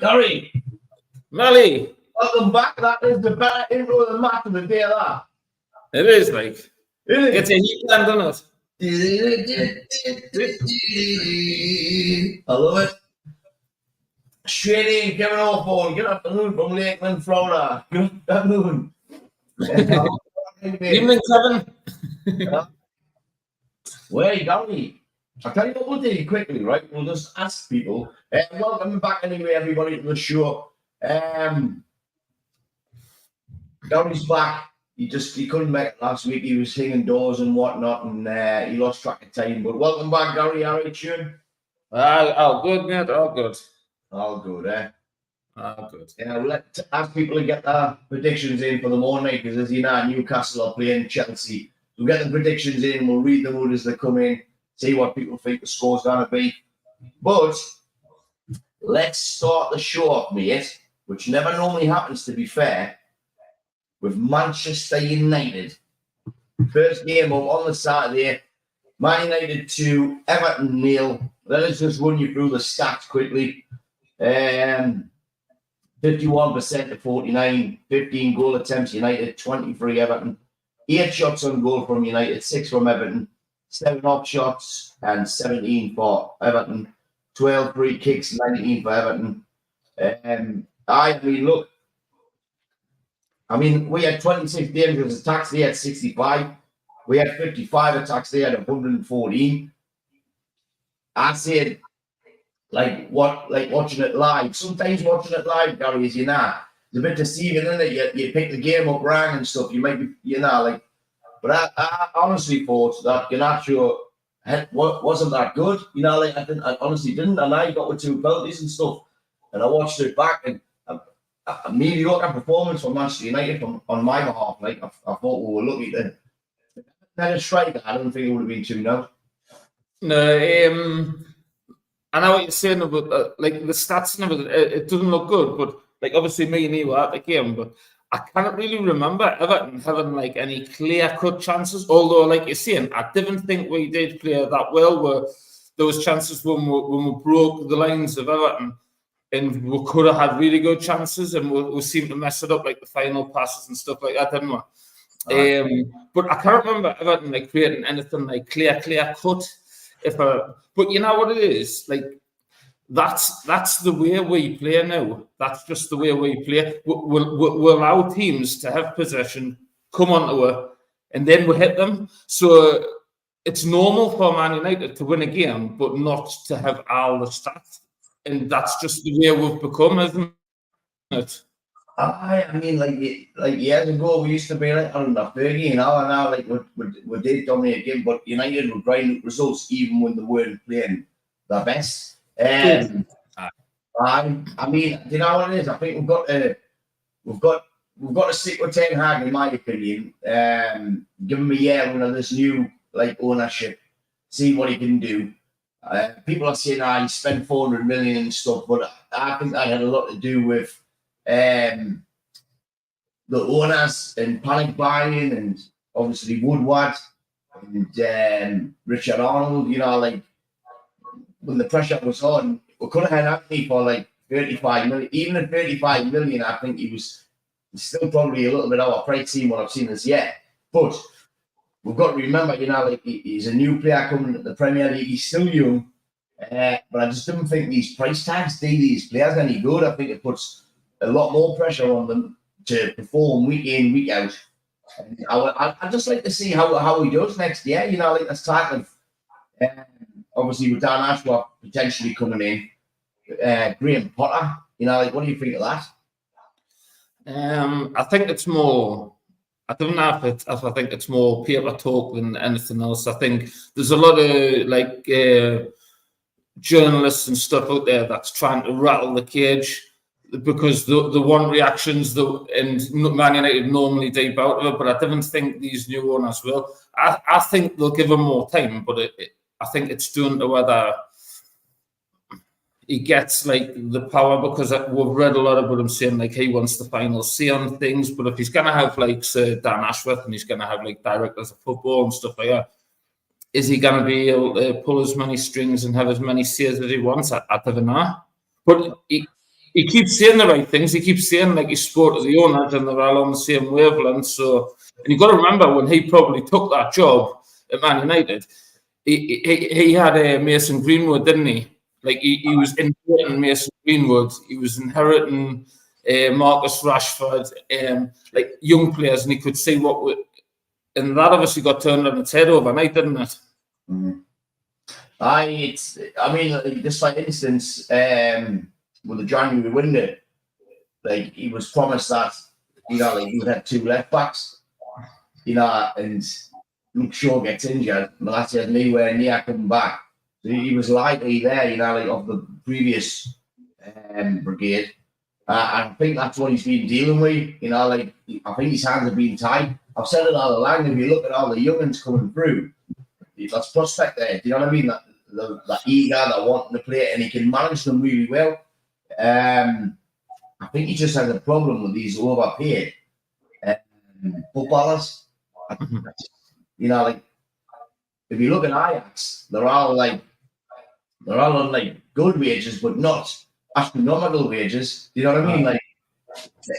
Gary. Melly. Welcome back. That is the better intro of the match of the day, that. It is, like. It Gets a heat land, doesn't it? I love it. Straight in, Kevin Hawthorne. Good afternoon from Lakeland, Florida. Good afternoon. Evening, Kevin. Wait, Gary. I'll tell you what we'll do quickly, right? We'll just ask people. Welcome back anyway, everybody, to the show. Gary's back. He couldn't make it last week. He was hanging doors and whatnot, and he lost track of time. But welcome back, Gary. How are you doing? All good, mate. All good. All good, eh? All good. Yeah, we'll ask people to get their predictions in for the morning, because as you know, Newcastle are playing Chelsea. We'll get the predictions in, we'll read them out as they come in, see what people think the score's going to be. But let's start the show off, mate, which never normally happens, to be fair, with Manchester United. First game up on the Saturday, Man United 2, Everton 0. Let us just run you through the stats quickly. 51% to 49, 15 goal attempts United, 23 Everton. 8 shots on goal from United, 6 from Everton. 7 off shots and 17 for Everton. 12 free kicks, 19 for Everton. We had 26 dangerous attacks. They had 65. We had 55 attacks. They had 114. I said, watching it live. Sometimes watching it live, Gary, is it's a bit deceiving, isn't it? You pick the game up wrong and stuff. You might be, But I honestly thought that Garnacho wasn't that good. I honestly didn't. And I got with 2 penalties and stuff. And I watched it back, and a mediocre performance from Manchester United on my behalf. I thought we were lucky to had a striker. I don't think it would have been 2-0. No, I know what you're saying about the stats and everything. It doesn't look good, but obviously me and you were at the game, but I can't really remember Everton having any clear-cut chances. Although, like you're saying, I didn't think we did play that well. Where those chances when we broke the lines of Everton, and we could have had really good chances, and we seemed to mess it up, like the final passes and stuff like that, didn't we? But I can't remember Everton creating anything clear cut. But you know what it is, that's the way we play now. That's just the way we play. We'll allow teams to have possession, come onto it, and then we hit them. So it's normal for Man United to win a game, but not to have all the stats. And that's just the way we've become, isn't it? Years ago we used to be under 30, and now we did dominate a game, but United were grinding results even when they weren't playing their best. Do you know what it is? I think we've got to stick with Ten Hag, in my opinion. Give him a year under this new ownership, see what he can do. People are saying he spent 400 million and stuff, but I think that had a lot to do with the owners and panic buying, and obviously Woodward and Richard Arnold. When the pressure was on, we could have had Anthony for 35 million. Even at 35 million, I think he's still probably a little bit overpriced what I've seen this year. But we've got to remember, he's a new player coming into the Premier League. He's still young, but I just don't think these price tags do these players any good. I think it puts a lot more pressure on them to perform week in, week out. And I'd just like to see how he does next year. That's type of obviously with Dan Ashworth potentially coming in, Graham Potter. What do you think of that? I think it's more. I don't know if I think it's more paper talk than anything else. I think there's a lot of journalists and stuff out there that's trying to rattle the cage, because the one reactions and Man United normally deep out of it, but I didn't think these new owners will. I think they'll give him more time, but I think it's down to whether he gets the power, because we've read a lot about him saying he wants the final say on things. But if he's going to have Sir Dan Ashworth, and he's going to have directors of football and stuff like that, is he going to be able to pull as many strings and have as many says as he wants? I don't know. But he he keeps saying the right things. He keeps saying like he spoke to the owners and they're all on the same wavelength. So, and you've got to remember when he probably took that job at Man United, he had Mason Greenwood, didn't he? Like he was inheriting Mason Greenwood. He was inheriting Marcus Rashford, like young players, and he could see and that obviously got turned on its head overnight, didn't it? Mm-hmm. Just for instance, with the January window, like he was promised that, like you had 2 left backs, and Luke Shaw gets injured, Malacia had nowhere near coming back. So he was likely there, like of the previous brigade. I think that's what he's been dealing with, like I think his hands have been tied. I've said it all along, if you look at all the young'uns coming through, that's prospect there. Do you know what I mean? That eager, that wanting to play, and he can manage them really well. I think he just has a problem with these overpaid footballers. Like if you look at Ajax, they're all on like good wages, but not astronomical wages. You know what I mean? Like,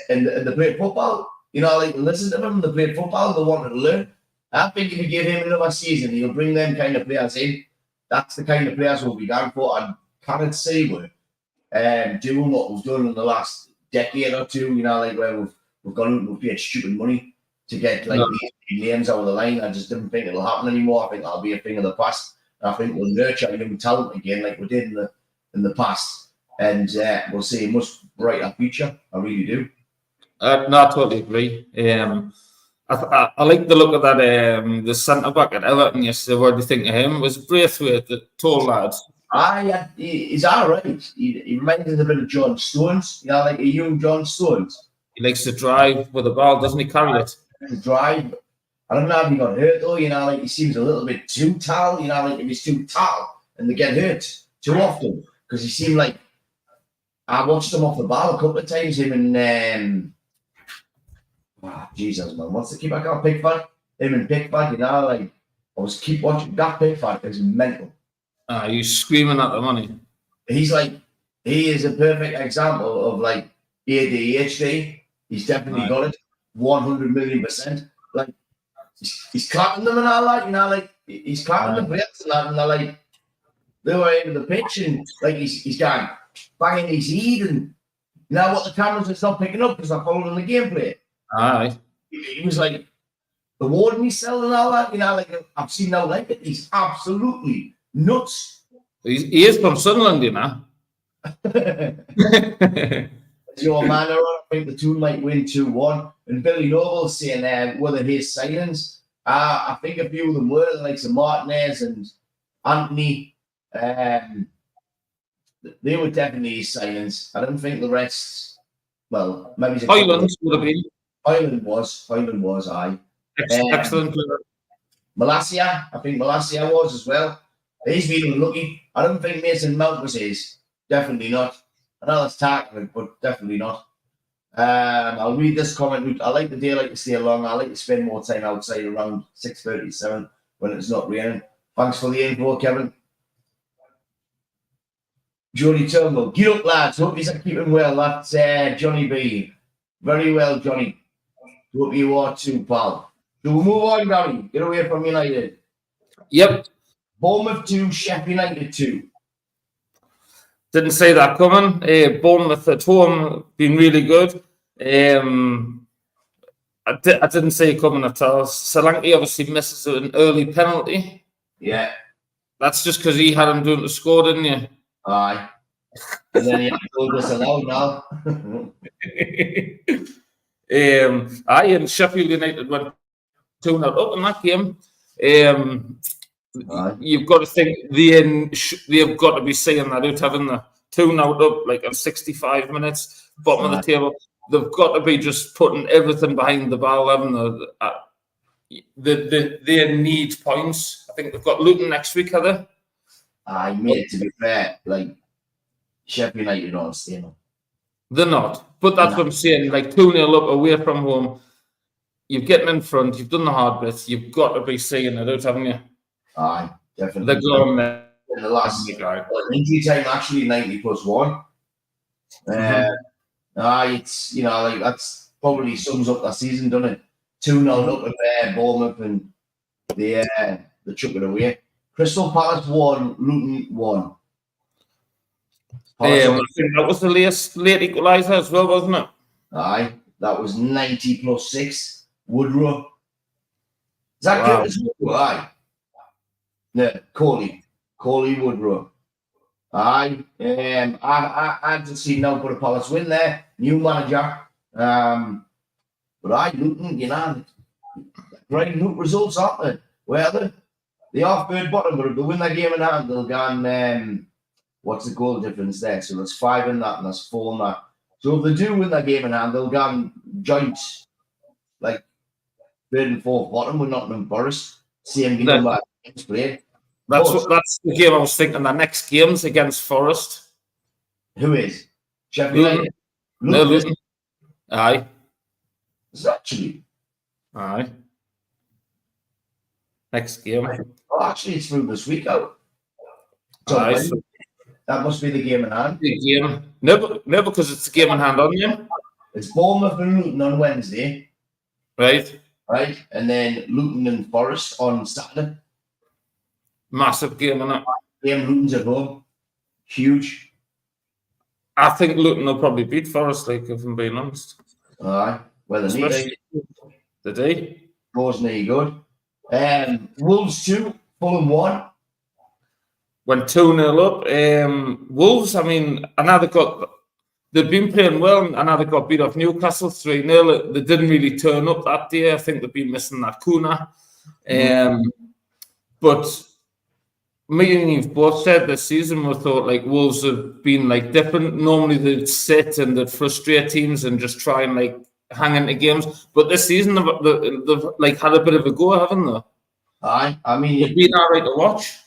and they play football. Like listen to them. They play football. They want to learn. I think if you give him another season, he'll bring them kind of players in. That's the kind of players we'll be going for. And can't say we're doing what we've done in the last decade or two. Like where we've paid stupid money to get like these names out of the line. I just didn't think it'll happen anymore. I think that'll be a thing of the past. I think we'll nurture young talent again, like we did in the past, and we'll see a much brighter future. I really do. No, I totally agree. I like the look of that. The centre back at Everton yesterday. What do you think of him? It was Braithwaite, the tall lad. He's all right. He reminds us a bit of John Stones. Like a young John Stones. He likes to drive with the ball, doesn't he? Carry it. To drive. I don't know if he got hurt though. Like he seems a little bit too tall. Like if he's too tall and they get hurt too often, because he seemed like I watched him off the ball a couple of times. Him and Jesus man, what's the keeper called? Pickford. Him and Pickford. Like I was keep watching that Pickford is mental. You're screaming at the money. He is a perfect example of like ADHD. He's definitely got it, 100 million%. Like he's clapping them and all that, like he's clapping the players and they're like they were into the pitch and like he's going banging his head and what the cameras are not picking up because they're following the gameplay. Aye. He was like the warden he's selling and all that, like I've seen no like it. He's absolutely nuts. He is from Sunderland, Your man, I think the two might win 2-1. And Billy Noble's saying whether his signings, I think a few of them were the likes of Martinez and Anthony. They were definitely his signings. I don't think the rest. Well, maybe Highland would have been. Highland was. Aye. Excellent player. Malacia, I think Malacia was as well. He's been unlucky. I don't think Mason Mount was his. Definitely not. I know that's tactical, but definitely not. I'll read this comment. I like the daylight to stay long. I like to spend more time outside around 6:37 when it's not raining. Thanks for the info, Kevin. Johnny Turnbull. Get up, lads. Hope you're keeping well. That's Johnny B. Very well, Johnny. Hope you are too, pal. So we'll move on, Gary. Get away from United. Yep. Bournemouth 2, Sheffield United 2. Didn't see that coming. Bournemouth at home been really good. I didn't see it coming at all. Solanke obviously misses an early penalty. Yeah. That's just because he had him doing the score, didn't you? Aye. And then he had to go disallowed now. And Sheffield United went 2-0 up in that game. You've got to think they've got to be seeing that out, haven't they? 2-0 up, like in 65 minutes, bottom of the table. They've got to be just putting everything behind the ball, haven't they? They need points. I think they've got Luton next week, have they? Mate, to be fair, like Sheffield United don't stay up. They're not. But that's what I'm saying. Like 2-0 up away from home. You're getting in front. You've done the hard bits. You've got to be seeing it out, haven't you? Aye, definitely. They're going there. In the last injury time, actually 90+1. It's like that's probably sums up that season, doesn't it? 2-0 up at Bournemouth, and they chuck it away. Crystal Palace 1, Luton 1. I think that was the late equaliser as well, wasn't it? Aye, that was 90 plus 6. Woodrow. Is that Wow. Curtis Woodrow? Aye. No, Coley Woodrow. Aye. I just seen now put a Palace win there. New manager. But aye, Luton, great Luton results, aren't they? Where are they? They are third bottom, but if they win that game in hand, they'll go on, what's the goal difference there? So there's 5 in that, and that's 4 in that. So if they do win that game in hand, they'll go on joint, like, third and fourth bottom with Nottingham Forest. Same game that games played. That's the game I was thinking. The next game's against Forest. Who is? Sheffield Luton. No, Luton. Aye. Is it actually? Aye. Next game. Oh, actually, it's through this week out. Aye, so that must be the game in hand. The game. No, because it's the game in hand on you. It's Bournemouth and Luton on Wednesday. Right. Right. And then Luton and Forest on Saturday. Massive game, innit? Game Luton's at home. Huge. I think Luton will probably beat Forest, like, if I'm being honest. Aye. Well, the day. Goes near good. Wolves 2, Fulham 1. Went 2-0 up. Wolves, I mean, they've been playing well, and now they got beat off Newcastle 3-0. They didn't really turn up that day. I think they've been missing that Kuna. But me and you've both said this season we thought like Wolves have been like different. Normally they'd sit and they'd frustrate teams and just try and like hang into games. But this season they've like had a bit of a go, haven't they? Aye, I mean they've been all right to watch.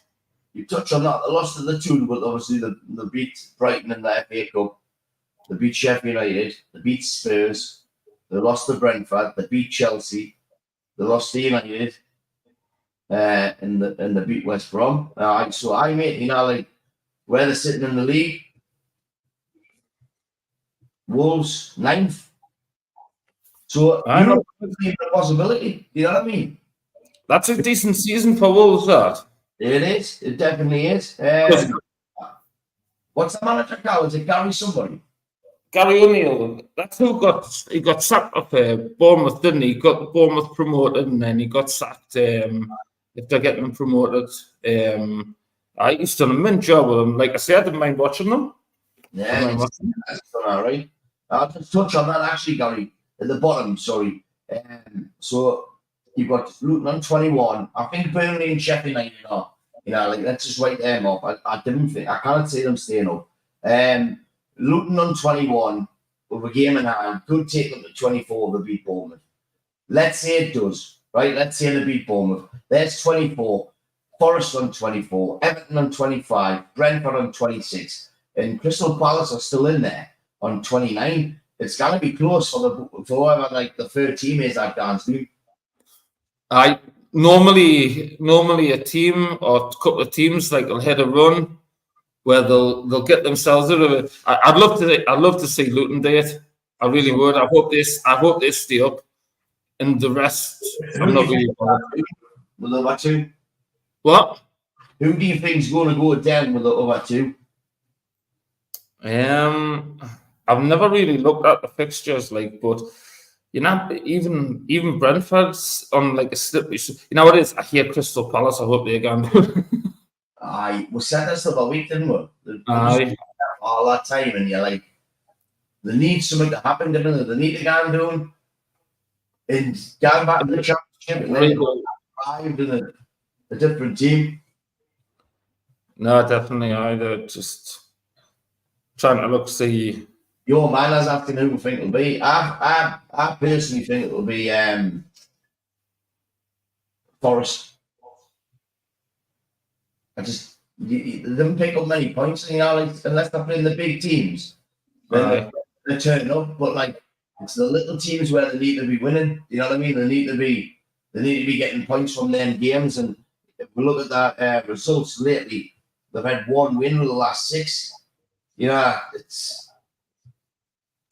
You touch on that. They lost to the 2, but obviously they beat Brighton in the FA Cup. They beat Sheffield United. They beat Spurs. They lost to Brentford. They beat Chelsea. They lost to United. And they beat West Brom. So I mate, like where they're sitting in the league. Wolves 9th. So a possibility. You know what I mean? That's a decent season for Wolves, that. It is. It definitely is. What's the manager called? Is it Gary somebody? Gary O'Neill. That's who got sacked off Bournemouth, didn't he? He got Bournemouth promoted and then he got sacked. If they're getting them promoted, he's done a mint job with them. Like I said, I didn't mind watching them. Yeah, that's done all right. I'll just touch on that actually, Gary. At the bottom, sorry. So you've got Luton on 21. I think Burnley and Sheffield United are. Like let's just write them up. I can't see them staying up. Luton on 21 with a game in hand could take them to 24 to beat Bournemouth. Let's say it does, right? Let's say they beat Bournemouth. There's 24. Forest on 24. Everton on 25. Brentford on 26. And Crystal Palace are still in there on 29. It's going to be close for whoever like the third team is that dance, dude. Normally a team or a couple of teams like will hit a run where they'll get themselves out of it. I'd love to see Luton do it. I really would. I hope they stay up. And the rest, I'm not really bothered. With the other 2? What? Who do you think's going to go down with the other 2? I've never really looked at the fixtures, but even Brentford's on like a slippery. What it is? I hear Crystal Palace. I hope they again. Aye, we said this the other week, didn't we? Aye. All that time, and you're like, they need something to happen, didn't they? They need to go and do them. And going back to the championship and then arrived in a different team. No, definitely. They're just trying to see. Your man is asking who we think it'll be. I personally think it'll be Forest. They don't pick up many points, unless they're playing the big teams. They turn up, but it's the little teams where they need to be winning. You know what I mean? They need to be getting points from them games. And if we look at that results lately, they've had 1 win with the last 6. It's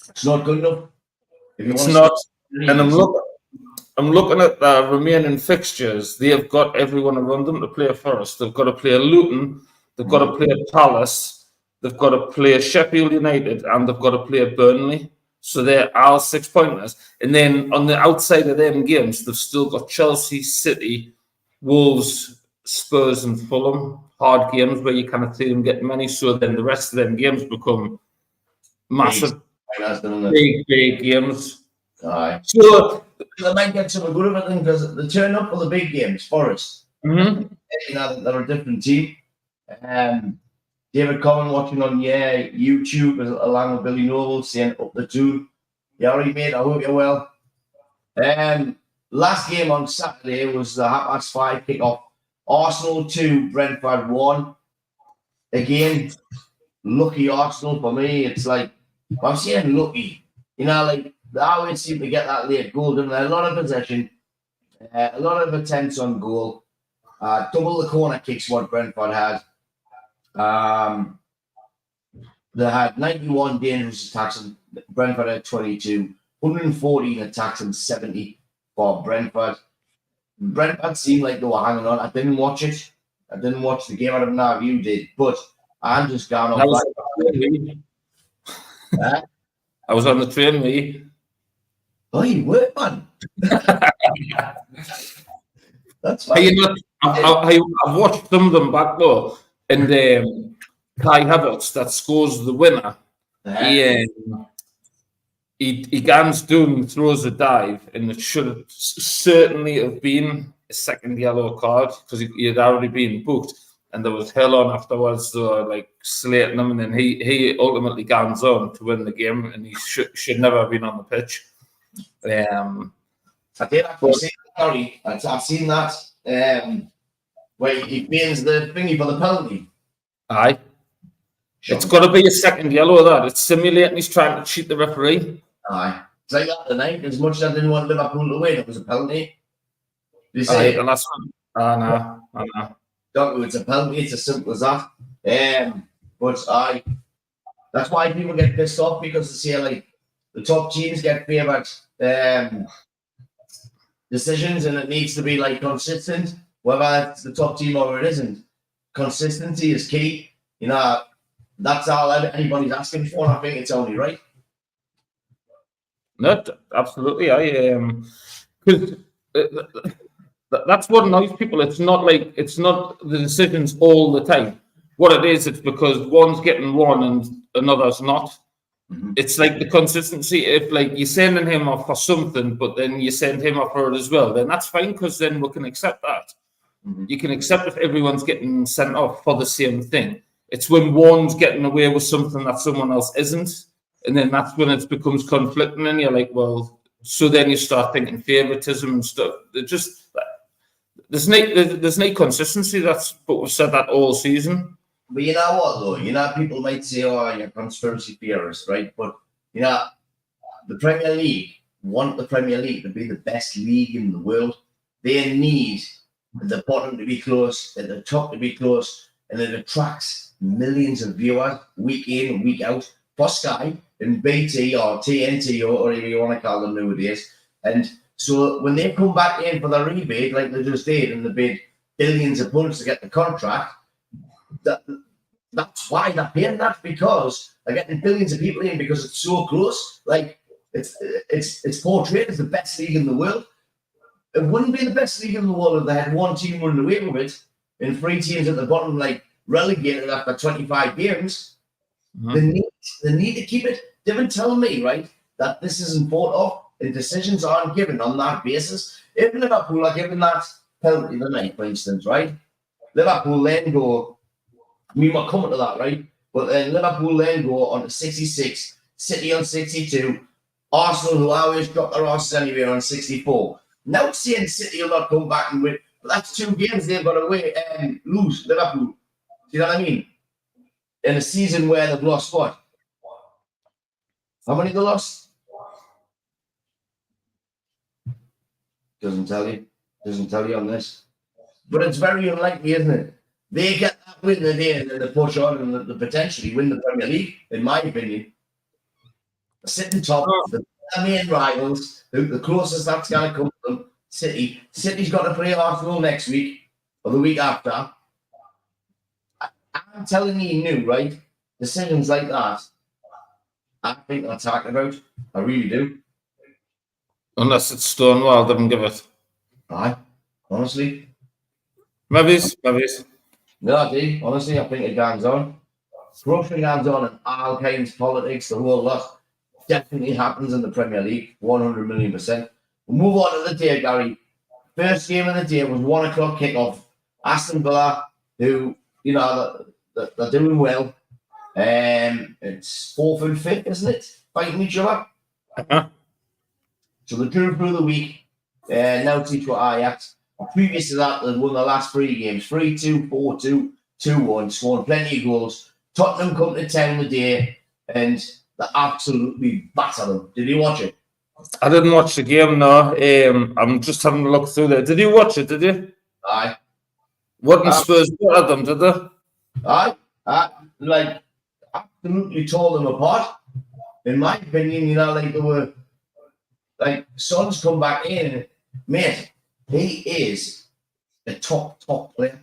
It's not good enough. If you It's want not. to And I'm looking at the remaining fixtures. They have got everyone around them to play Forest. They've got to play Luton. They've got to play Palace. They've got to play Sheffield United, and they've got to play Burnley. So they're all 6 pointers. And then on the outside of them games, they've still got Chelsea, City, Wolves, Spurs, and Fulham. Hard games where you kind of see them get many. So then the rest of them games become massive, big games. Aye. So they might get some good of it then because they turn up for the big games, Forest. Mm-hmm. You know, they're a different team. David Common watching on YouTube along with Billy Noble saying up the two. Yeah, all right, mate. I hope you're well. Last game on Saturday was the 5:30 kickoff. Arsenal 2, Brentford 1. Again, lucky Arsenal for me. It's like, I'm saying lucky. You know, like, they always seem to get that late goal, don't they? A lot of possession, a lot of attempts on goal, double the corner kicks what Brentford had. They had 91 dangerous attacks, and Brentford had 22, 114 attacks and 70 for Brentford. Brentford seemed like they were hanging on. I didn't watch it. I didn't watch the game. I don't know if you did, but I'm just gone off. I was on the train, me. Oh, you were, man. That's fine. I've watched some of them back though, and Kai Havertz that scores the winner. He guns down, throws a dive, and it should certainly have been a second yellow card because he had already been booked, and there was hell on afterwards. They were like slating him, and then he ultimately guns on to win the game, and he should never have been on the pitch. I did actually see that, Gary. I've seen that where he means the thingy for the penalty. Aye. It's got to be a second yellow, that. It's simulating he's trying to cheat the referee. Aye. It's like that tonight. As much as I didn't want Liverpool to win, it was a penalty. You say, the last one. No. Don't, it's a penalty. It's as simple as that. But that's why people get pissed off, because they say, like, the top teams get favoured decisions, and it needs to be, like, consistent, whether it's the top team or it isn't. Consistency is key. You know, that's all anybody's asking for, and I think it's only right. No, absolutely. Because that's what annoys people. It's not the decisions all the time. What it is, it's because one's getting one and another's not. Mm-hmm. It's like the consistency. If like you're sending him off for something, but then you send him off for it as well, then that's fine, because then we can accept that. Mm-hmm. You can accept if everyone's getting sent off for the same thing. It's when one's getting away with something that someone else isn't, and then that's when it becomes conflicting, and you're like, well, so then you start thinking favoritism and stuff. There's no consistency. But we've said that all season. But you know what, though? You know, people might say, oh, you're conspiracy theorists, right? But, you know, the Premier League want the Premier League to be the best league in the world. They need the bottom to be close, and the top to be close, and it attracts millions of viewers week in and week out for Sky and BT or TNT or whatever you want to call them nowadays. And so when they come back in for the rebate, like they just did, and they bid billions of pounds to get the contract, that's why they're paying that, because they're getting billions of people in because it's so close. Like it's portrayed as the best league in the world. It wouldn't be the best league in the world if they had one team running away with it and 3 teams at the bottom, like relegated after 25 games. Mm-hmm. They need to keep it. They've been telling me, right, that this isn't thought of and decisions aren't given on that basis. If Liverpool are given that penalty tonight, for instance, right, Liverpool then go, we were coming to that, right? But then Liverpool then go on to 66, City on 62, Arsenal, who always drop their asses anyway, on 64. Now saying City will not come back and win, but that's 2 games they've got away and lose, Liverpool. Do you know what I mean? In a season where they've lost what? How many they lost? Doesn't tell you on this. But it's very unlikely, isn't it? They get that win today and then they push on and they potentially win the Premier League, in my opinion. sitting top, the main rivals, the closest that's going to come to them, City. City's got to play Arsenal next week or the week after. I'm telling you, new, right? Decisions like that, I think they're talking about. I really do. Unless it's Stonewall didn't give it. Aye, honestly. Maybe. No, I do. Honestly, I think it goes on. Corruption goes on in all kinds of politics, the whole lot. Definitely happens in the Premier League, 100 million %. We'll move on to the day, Gary. First game of the day was 1 o'clock kickoff. Aston Villa, who, you know, they're doing well. It's 4th and 5th, isn't it? Fighting each other. Uh-huh. So they drew through the week. Now to each Ajax. Previous to that, they won the last 3 games 3-2, 4-2, 2-1, scoring plenty of goals. Tottenham come to town today and they absolutely batter them. Did you watch it? I didn't watch the game, no. I'm just having a look through there. Did you watch it, did you? Aye. What Spurs got at them, did they? Aye. Like, absolutely tore them apart. In my opinion, you know, like they were, like, Son's come back in, mate, he is a top player.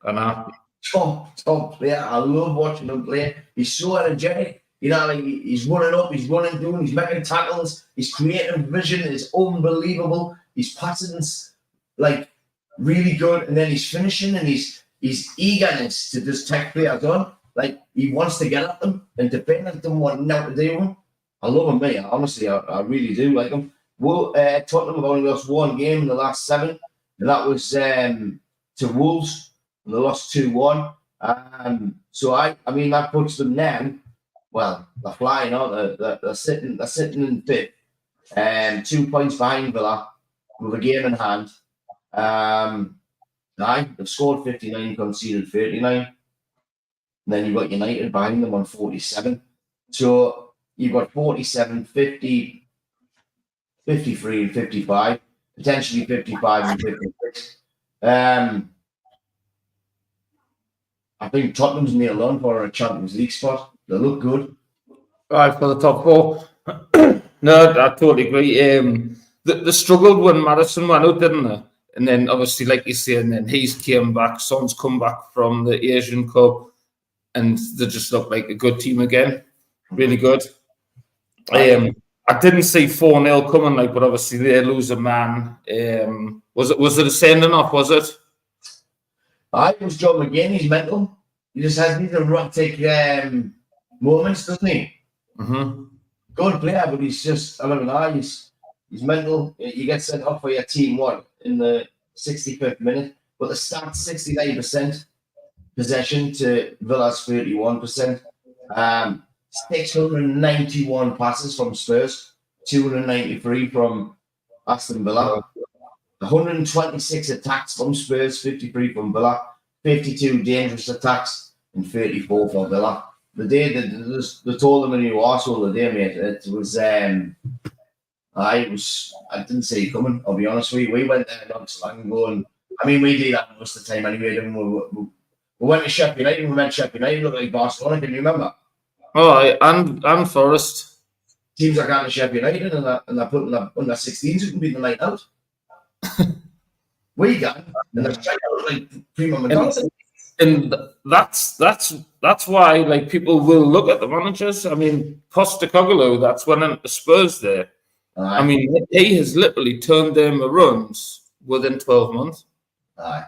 I know. Top player. I love watching him play. He's so energetic. You know, like he's running up, he's making tackles. His creative vision is unbelievable. His passing's like really good, and then he's finishing and his eagerness to just take players on. Like he wants to get at them and defend at them, what now to do with them. I love him, mate. Honestly, I really do like him. Well, Tottenham have only lost 1 game in the last 7, and that was to Wolves, and they lost 2-1. So I mean that puts them now. Well, they're flying, aren't they? They're sitting in 5th, 2 points behind Villa with a game in hand. They've scored 59, conceded 39. And then you've got United behind them on 47. So you've got 47, 50, 53 and 55, potentially 55 and 56. I think Tottenham's nailed on for a Champions League spot. They look good. Right, for the top 4. No, I totally agree. They struggled when Madison went out, didn't they? And then obviously, like you say, and then he's came back. Son's come back from the Asian Cup, and they just look like a good team again. Really good. I didn't see 4-0 coming, like, but obviously they lose a man. Was it a sending off? Was it? It was John McGinn. He's mental. He just has these erratic moments, doesn't he? Mm-hmm. Good player, but he's just, I don't know, he's mental. You get sent off for your team, in the 65th minute, but the stats 69% possession to Villa's 31%. 691 passes from Spurs, 293 from Aston Villa. 126 attacks from Spurs, 53 from Villa. 52 dangerous attacks and 34 for Villa. The day that they told them in your arsehole the day, mate, it was I didn't see it coming, I'll be honest with you. We went there not so long ago, and I mean we do that most of the time anyway, didn't we? We went to Sheffield United, we met Sheffield United, looked like Barcelona, can you remember? Oh, and Forest. Teams are going to Sheffield United and they're putting under 16s who can beat the night out. We got and they're trying out like Prima McDonald's. And that's why like people will look at the managers. I mean, Postecoglou, that's winning the Spurs there. I mean, he has literally turned them runs within 12 months. Aye.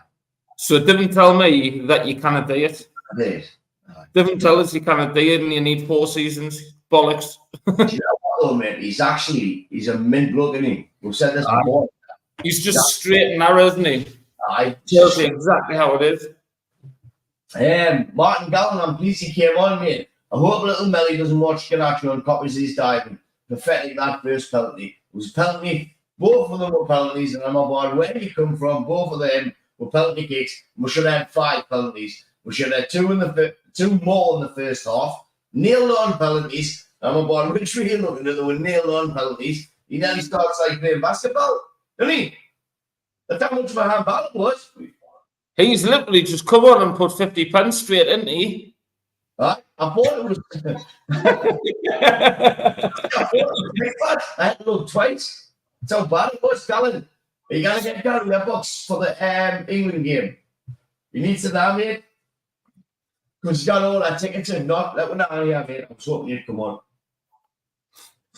So it didn't tell me that you cannot do it. I did. Didn't tell us you cannot do it and you need 4 seasons. Bollocks. You know what, though, mate? He's a mint bloke, isn't he? We've said this before. He's just straight and narrow, isn't he? Aye. Tells you exactly how it is. Martin Gallen, I'm pleased he came on, mate. I hope little Melly doesn't watch Ganacho and copies his diving. Pathetic that first penalty. It was a penalty. Both of them were penalties, and I'm about where you come from. Both of them were penalty kicks. We should have had 5 penalties. We should have had 2 more in the first half. Nailed on penalties. I'm about which way you're looking at. There were nailed on penalties. He then starts like playing basketball, doesn't he? That's how much of a handball it was. He's literally just come on and put 50 pence straight, isn't he? Right? I thought it was. I had to look twice. That's how bad it was, Colin. Are you gonna get Gary a box for the England game? You need to know, mate. Because you got all that tickets and not let me know, yeah, mate. I'm hoping you'd come on.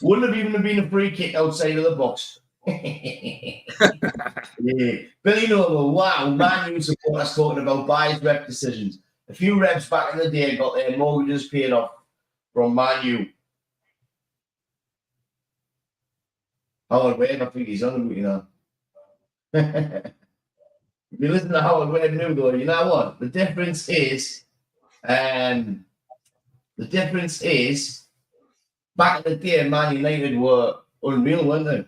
Wouldn't have even been a free kick outside of the box. Yeah. Billy Noble, wow, Man U supporters talking about buys rep decisions. A few reps back in the day got their mortgages paid off from Man U. Howard Wade, I think he's on about, you know. If you listen to Howard Wade now, though, you know what? The difference is, back in the day, Man United were unreal, weren't they?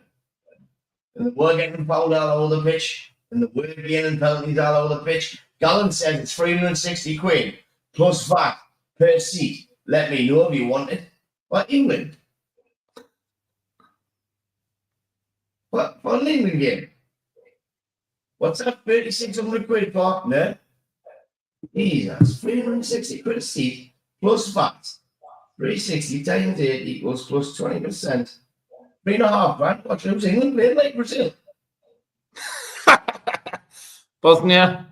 And they were getting fouled all over the pitch, and they were gaining penalties all over the pitch. Gallen says it's 360 quid plus VAT per seat. Let me know if you want it. What, England? What, for an England game? What's that, 3,600 quid for? No? Jesus, 360 quid a seat plus VAT. 360 times 8 equals plus 20%. 3.5 grand. Watch New Zealand playing like Brazil. Bosnia.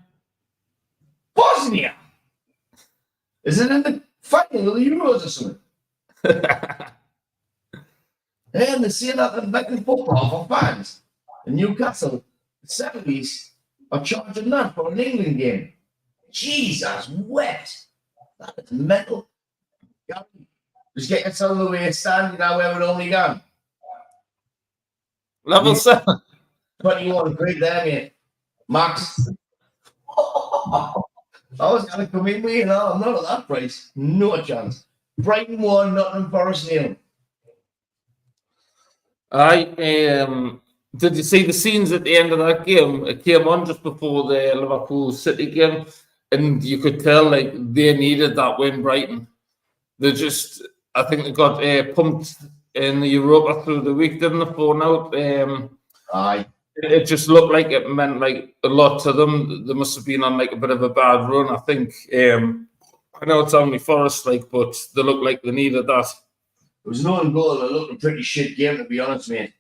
Is it in the final of the Euros or something? And they say that they're making football for fans. In Newcastle, the 70s are charging that for an England game. Jesus, wet. That is mental. Just get yourself the way stand, you know where we're only gone. Level 7. 21 quid there, mate. Max. I was going to come in with you, know, I'm not at that price. No chance. Brighton 1, Nottingham Forest 0. Did you see the scenes at the end of that game? It came on just before the Liverpool City game, and you could tell like they needed that win, Brighton. I think they got pumped in the Europa through the week, didn't they? 4-0. Aye. It just looked like it meant like a lot to them. They must have been on like a bit of a bad run, I think. I know it's only Forest, like, but they look like they needed that. It was an own goal. It looked a pretty shit game, to be honest, mate.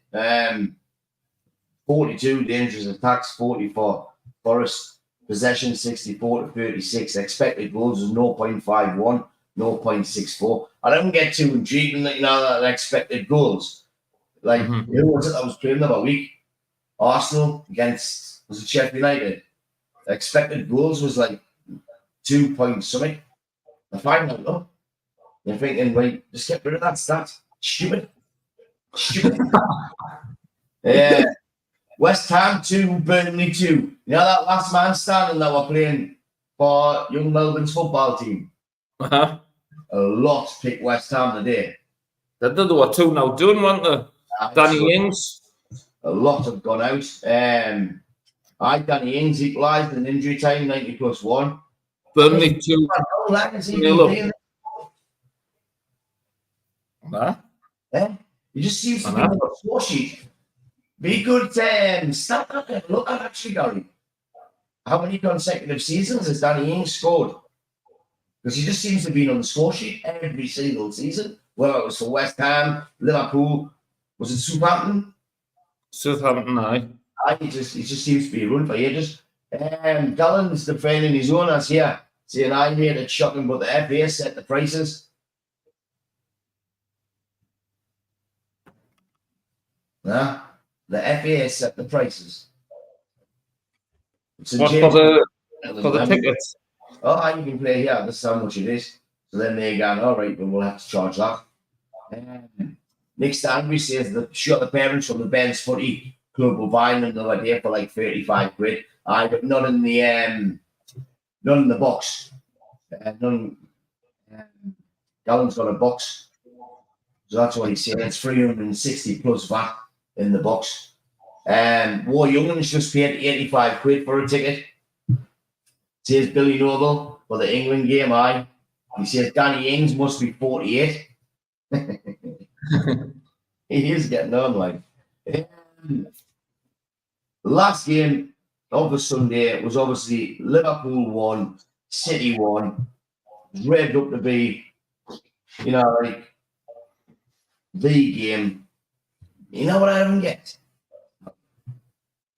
42 dangerous attacks, 44 Forest. Possession 64 to 36. Expected goals was 0.51, 0.64. I don't get too intrigued in that, you know, that expected goals. Like, who was it that was playing the other week? Arsenal against, was it Sheffield United? The expected goals was like 2 point something. I find out, though. You're thinking, right, just get rid of that stat. Stupid. Yeah. West Ham 2, Burnley 2. You know that last man standing that were playing for young Melbourne's football team? Uh-huh. A lot picked West Ham today. They did what 2 now doing, weren't they? Danny Ings. A lot have gone out. Danny Ings equalised in injury time, 90 plus 1. Burnley 2. Huh? He just seems to be on the score sheet. Be good stat that look at actually, Gary. How many consecutive seasons has Danny Ings scored? Because he just seems to be on the score sheet every single season. Whether it was for West Ham, Liverpool, was it Southampton? Southampton, aye. He just seems to be a run for ages. Gallen's defending his owners here, saying I made it shocking, but the FA set the prices. Nah, the FA set the prices. What for the tickets? Oh, you can play here. This is how much it is. So then they're going, all right, but we'll have to charge that. Nick Stanbury says that sure the parents from the Ben's Footy Club were buying them the other day for like 35 quid. Aye, but none in the box. Gallen's got a box. So that's what he's saying. It's 360 plus VAT in the box. War Youngman's just paid 85 quid for a ticket. Says Billy Noble for the England game, aye. He says Danny Ings must be 48. He is getting on, like. The last game of the Sunday was obviously Liverpool 1, City 1. Revved up to be You know, like the game. You know what I don't get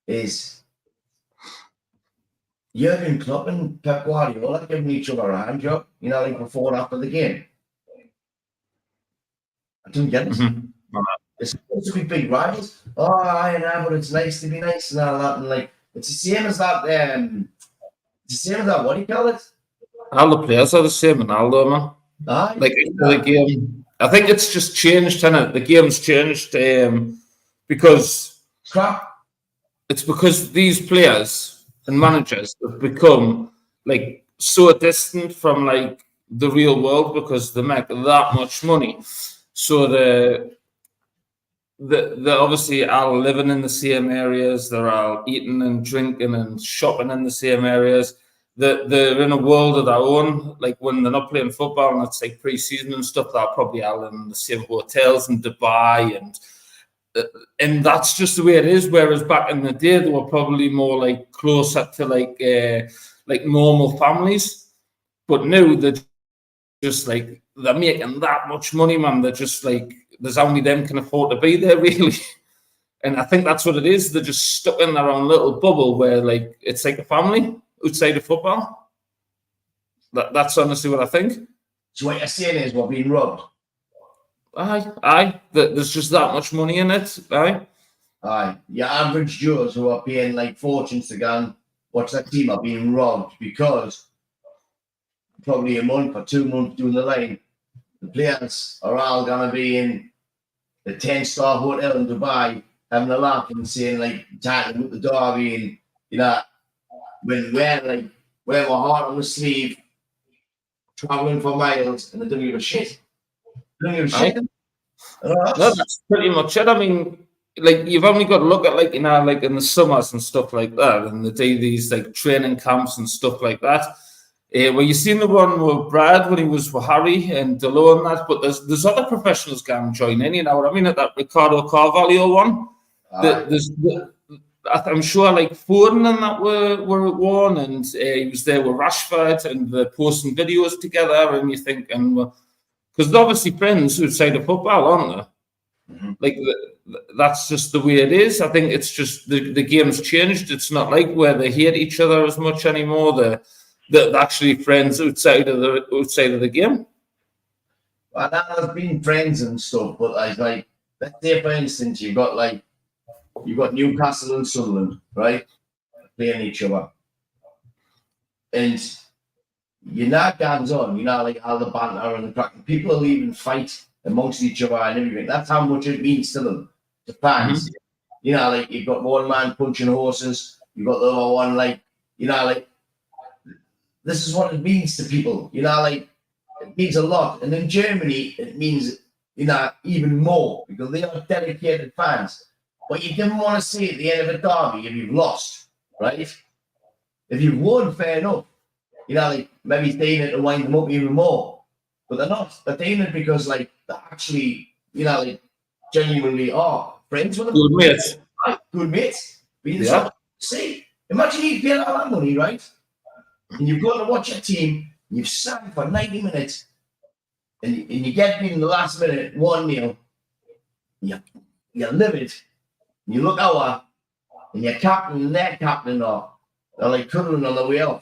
is Jurgen Klopp and Pep Guardiola giving each other a hand job. You know, like before and after the game. I don't get it. Mhm. It's supposed to be big rivals. Oh, I know, but it's nice to be nice and all that. And like, it's the same as that. It's the same as that. What do you call it? All the players are the same in Aldo, man. Aye, Like the game, I think it's just changed, hasn't it? The game's changed because crap. it's because these players and managers have become like so distant from like the real world because they make that much money. So they're obviously all living in the same areas. They're all eating and drinking and shopping in the same areas. They're in a world of their own. Like when they're not playing football and it's like pre-season and stuff, they're probably all in the same hotels in Dubai and that's just the way it is. Whereas back in the day, they were probably more like closer to like normal families. But now they're just like they're making that much money, man. They're just like there's only them can afford to be there, really. And I think that's what it is. They're just stuck in their own little bubble where like it's like a family outside of football. That's honestly what I think. So what you're saying is we're being robbed. Aye. There's just that much money in it. Aye. Aye. Your average Joes who are paying like fortunes to go and watch that team are being robbed because probably a month or 2 months down the line, the players are all gonna be in the 10-star hotel in Dubai having a laugh and saying like talking with the derby and you know when we're my heart on the sleeve, traveling for miles and they don't give a shit. They don't give a shit. No, that's pretty much it. I mean, like you've only got to look at like like in the summers and stuff like that, and they do these like training camps and stuff like that. Well, you seen the one with Brad when he was with Harry and Delo and that, but there's other professionals going to join in. You know what I mean? At that Ricardo Carvalho one, I'm sure like Foden and that were at one, and he was there with Rashford, and they're posting videos together, and you think, and because they're obviously friends outside of football, aren't they? Mm-hmm. Like that's just the way it is. I think it's just the game's changed. It's not like where they hate each other as much anymore. They're actually friends outside of the game. Well, that has been friends and stuff, but like let's say for instance you've got Newcastle and Sunderland, right? Playing each other. And you're not hands on, like all the banter and the crack. People will even fight amongst each other and everything. That's how much it means to them, to fans. Mm-hmm. Like you've got one man punching horses, you've got the other one like this is what it means to people, like it means a lot. And in Germany, it means, even more because they are dedicated fans. But you didn't want to see at the end of a derby if you've lost, right? If you've won, fair enough. Like maybe staying it to wind them up even more. But they're not. They're doing it because like they're actually, like genuinely are friends with them. Good mates. Right? Good mates. But see, imagine you pay all that money, right? And you've got to watch your team, you've sat for 90 minutes, and you get beat in the last minute, 1-0. You live it. You look over, and your captain and their captain are like cuddling on the way off.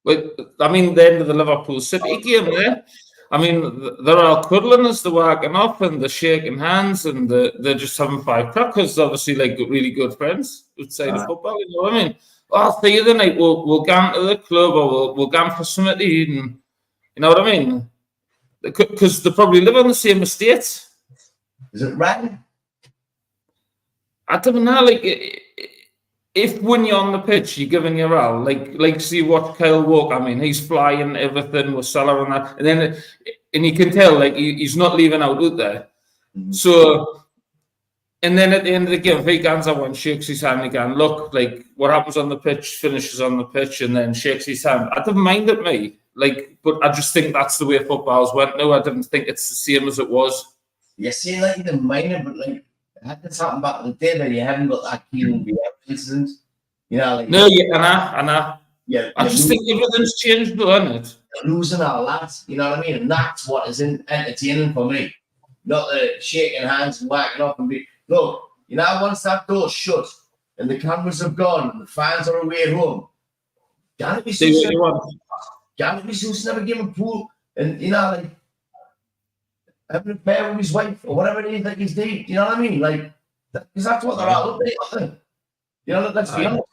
But I mean, the end of the Liverpool City game there. I mean, they're all cuddling as they're walking off, and they're shaking hands, and they're just having 5 crackers. Obviously, like really good friends outside of football. You know what I mean? Oh, the other night we'll go to the club or we'll go for something to eat, and you know what I mean? Because they probably live on the same estate. Is it right? I don't know. Like, if when you're on the pitch, you're giving your all. Like see what Kyle Walker. I mean, he's flying everything with Salah and that, and you can tell like he's not leaving out there. Mm-hmm. So. And then at the end of the game, if he goes out and shakes his hand again, look, like what happens on the pitch finishes on the pitch and then shakes his hand. I didn't mind it, me. Like, but I just think that's the way football's went now. I didn't think it's the same as it was. You're saying like you didn't mind it, but like it hadn't happened back in the day that you haven't got that keen incident. Like no, yeah, I know. I just think everything's changed, though, isn't it? Losing our lads, you know what I mean? And that's what is entertaining for me. Not the shaking hands and whacking up and be. Look, you know, once that door's shut and the cameras have gone and the fans are away at home, Gannett be never give a pool and, you know, like having a pair with his wife or whatever it is that he's doing. You know what I mean? Like, because that's what they're all up to. You know, let's be honest.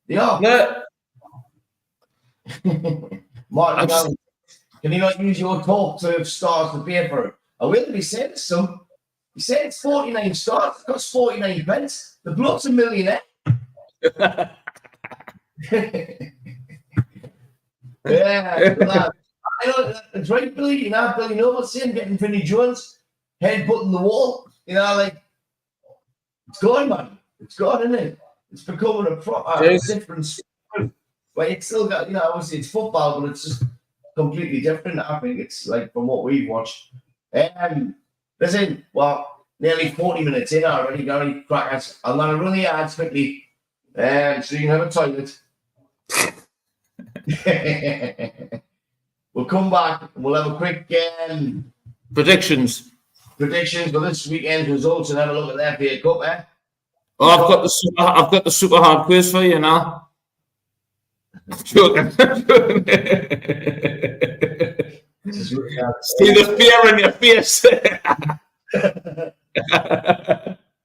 They are. Yeah. Martin, can you not use your talk to have stars to pay for it? I will be saying this, so he said it's 49 stars, it costs 49 pence. The bloke's a millionaire. Yeah, I know that's right, Billy. You know, Billy Noble's saying getting Vinnie Jones, headbutting the wall. You know, like it's gone, man. It's gone, isn't it? It's becoming a proper different sport. But it's still got, you know, obviously it's football, but it's just completely different. I think it's like from what we've watched. Listen, well, nearly 40 minutes in already, Gary Crackers. I'm going to run the ads quickly so you can have a toilet. We'll come back and we'll have a quick predictions for this weekend's results and have a look at the FA Cup, eh? Oh, I've got the super hard quiz for you now. I'm joking. See the fear in your face.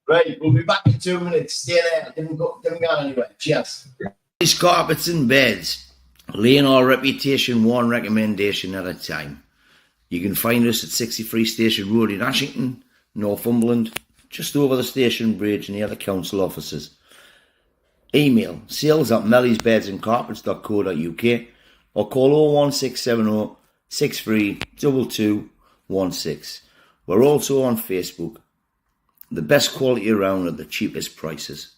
Right, we'll be back in 2 minutes. Stay there. Didn't go anywhere. Cheers. These carpets and beds, laying our reputation one recommendation at a time. You can find us at 63 Station Road in Ashington, Northumberland, just over the station bridge near the council offices. Email sales@mellysbedsandcarpets.co.uk or call 01670 632216. We're also on Facebook. The best quality around at the cheapest prices.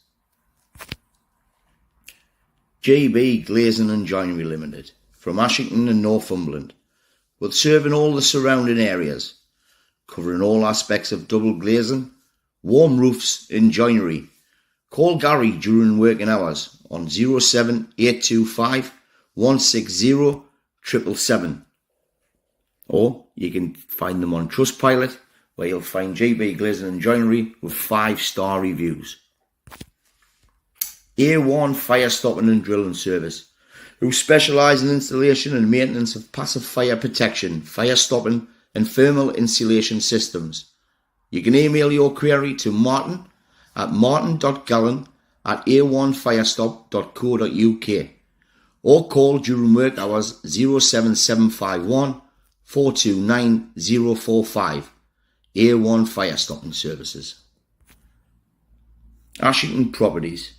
JB Glazing and Joinery Limited from Ashington and Northumberland, with serving all the surrounding areas, covering all aspects of double glazing, warm roofs and joinery. Call Gary during working hours on 07825 160 777. Or you can find them on Trustpilot, where you'll find JB Glazing and Joinery with 5-star reviews. A1 Fire Stopping and Drilling Service, who specialise in installation and maintenance of passive fire protection, fire stopping and thermal insulation systems. You can email your query to martin.gallen@a1firestop.co.uk or call during work hours 07751 429 045. A1 Fire Stopping Services. Ashington Properties,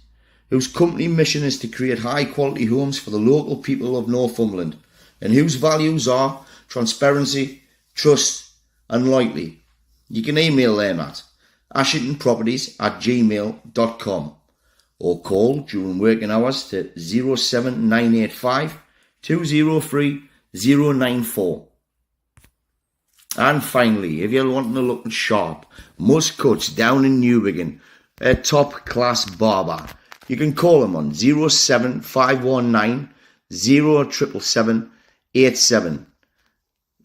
whose company mission is to create high quality homes for the local people of Northumberland and whose values are transparency, trust and loyalty. You can email them at ashingtonproperties@gmail.com or call during working hours to 07985 203 094. And finally, if you're wanting to look sharp, Musk Cuts down in Newbiggin, a top class barber, you can call them on 07519 077787.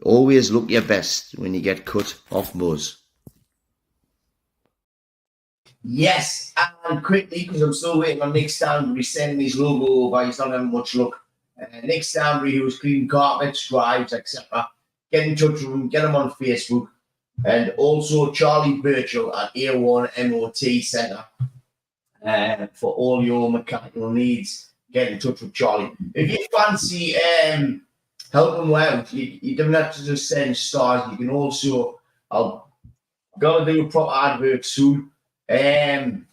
Always look your best when you get cut off Muzz. Yes, and quickly, because I'm still waiting on Nick Stanbury sending his logo over. He's not having much luck. Nick Stanbury, who's cleaning carpets, drives, etc. Get in touch with him, get him on Facebook. And also Charlie Birchall at A1 MOT Centre. For all your mechanical needs, get in touch with Charlie. If you fancy helping him out, you don't have to just send stars. You can also, I've got to do a proper advert soon. Maybe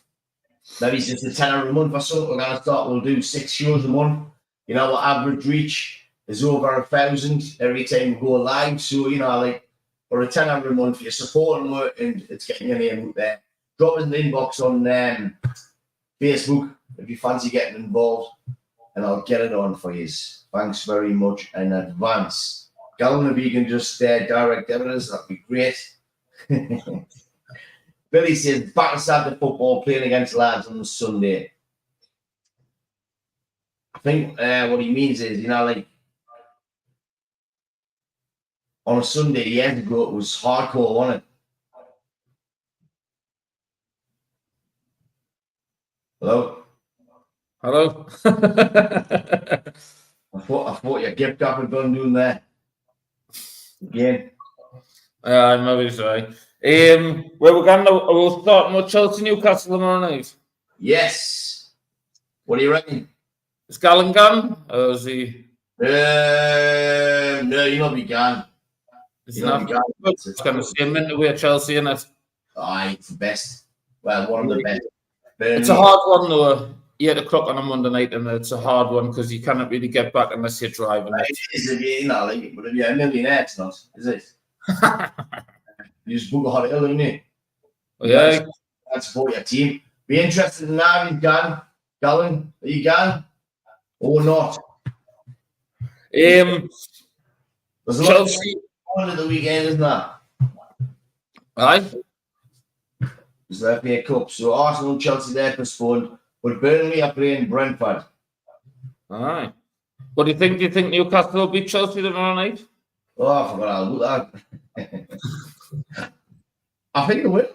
it's just a tenner a month or so. We're going to start, we'll do 6 shows a month. You know, our average reach is over 1,000 every time we go live. So, you know, like for a tenner a month, you're supporting work and it's getting your name out there. Drop it in the inbox on Facebook if you fancy getting involved, and I'll get it on for you. Thanks very much in advance. Gallon, if you can just direct evidence, that'd be great. Billy says, back inside the football, playing against lads on Sunday. I think what he means is, like on a Sunday years ago, it was hardcore, wasn't it? Hello? Hello? I thought your gift gap had done doing that. Again. I'm maybe sorry. Where we're going to, we'll start with Chelsea Newcastle tomorrow night. Yes. What do you reckon? Is Gallon gone? Or is he? No, you're not began. It's not. It's going to see a minute away at Chelsea, isn't it? Aye, it's the best. Well, one of the best. It's a hard one, though. 8 o'clock on a Monday night, and it's a hard one because you cannot really get back unless you're driving. It is again, but if you're a millionaire, it's not, is it? You just book a hotel, don't you? Yeah. That's support your team. Be interested in that, you can. Gallon, are you can? Or not? There's a lot Chelsea on at the weekend, isn't there? Aye. It's the FA Cup. So Arsenal and Chelsea there postponed, but Burnley are playing Brentford. Aye. What do you think? Do you think Newcastle will beat Chelsea tomorrow night? Oh, I forgot all about that. I think they will.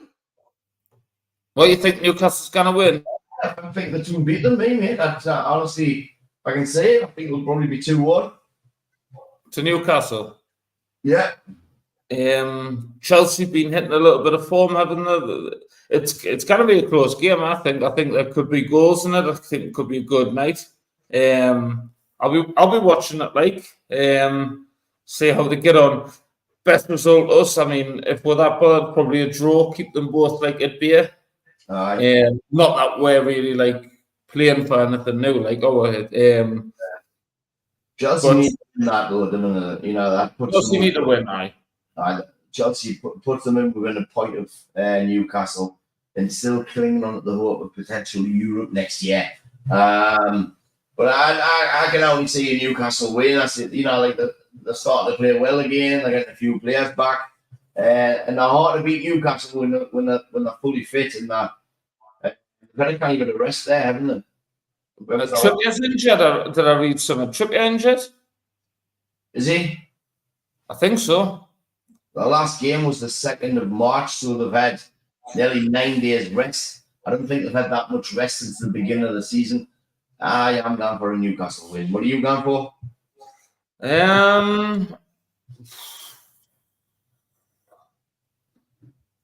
What do you think Newcastle's going to win? I think the two beat them, mate. That's, honestly, if I can say it, I think it'll probably be 2-1. To Newcastle? Yeah. Chelsea been hitting a little bit of form, haven't they? It's going to be a close game, I think. I think there could be goals in it. I think it could be a good night. I'll be watching it, see how they get on. Best result, us. I mean, if we're that bad, probably a draw. Keep them both at bay. Not that we're really playing for anything new. Chelsea need to win that though, that puts Chelsea need to win. Chelsea puts them in within a point of Newcastle and still clinging on to the hope of potentially Europe next year. But I can only see a Newcastle win. That's it. They're starting to play well again. They're getting a few players back, and they're hard to beat Newcastle when they're fully fit and they're very kind of a rest there, haven't they? Trippier's injured. Did I read something? Trippier injured? Is he? I think so. The last game was the 2nd of March, so they've had nearly 9 days rest. I don't think they've had that much rest since the beginning of the season. I am going for a Newcastle win. What are you going for?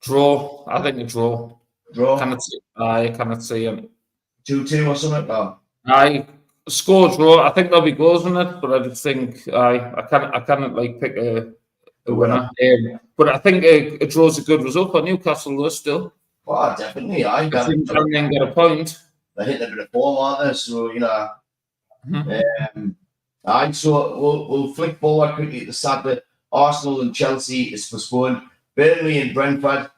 Draw. I think a draw. Draw? I cannot see him. 2-2 or something? Oh. I score draw. I think there'll be goals in it, but I just think I cannot pick a winner. But I think a draw's a good result for Newcastle though still. Oh, definitely. I think they get a point. They're hitting a bit of form, aren't they? So so we'll flick forward quickly to Saturday. Arsenal and Chelsea is postponed. Burnley and Brentford.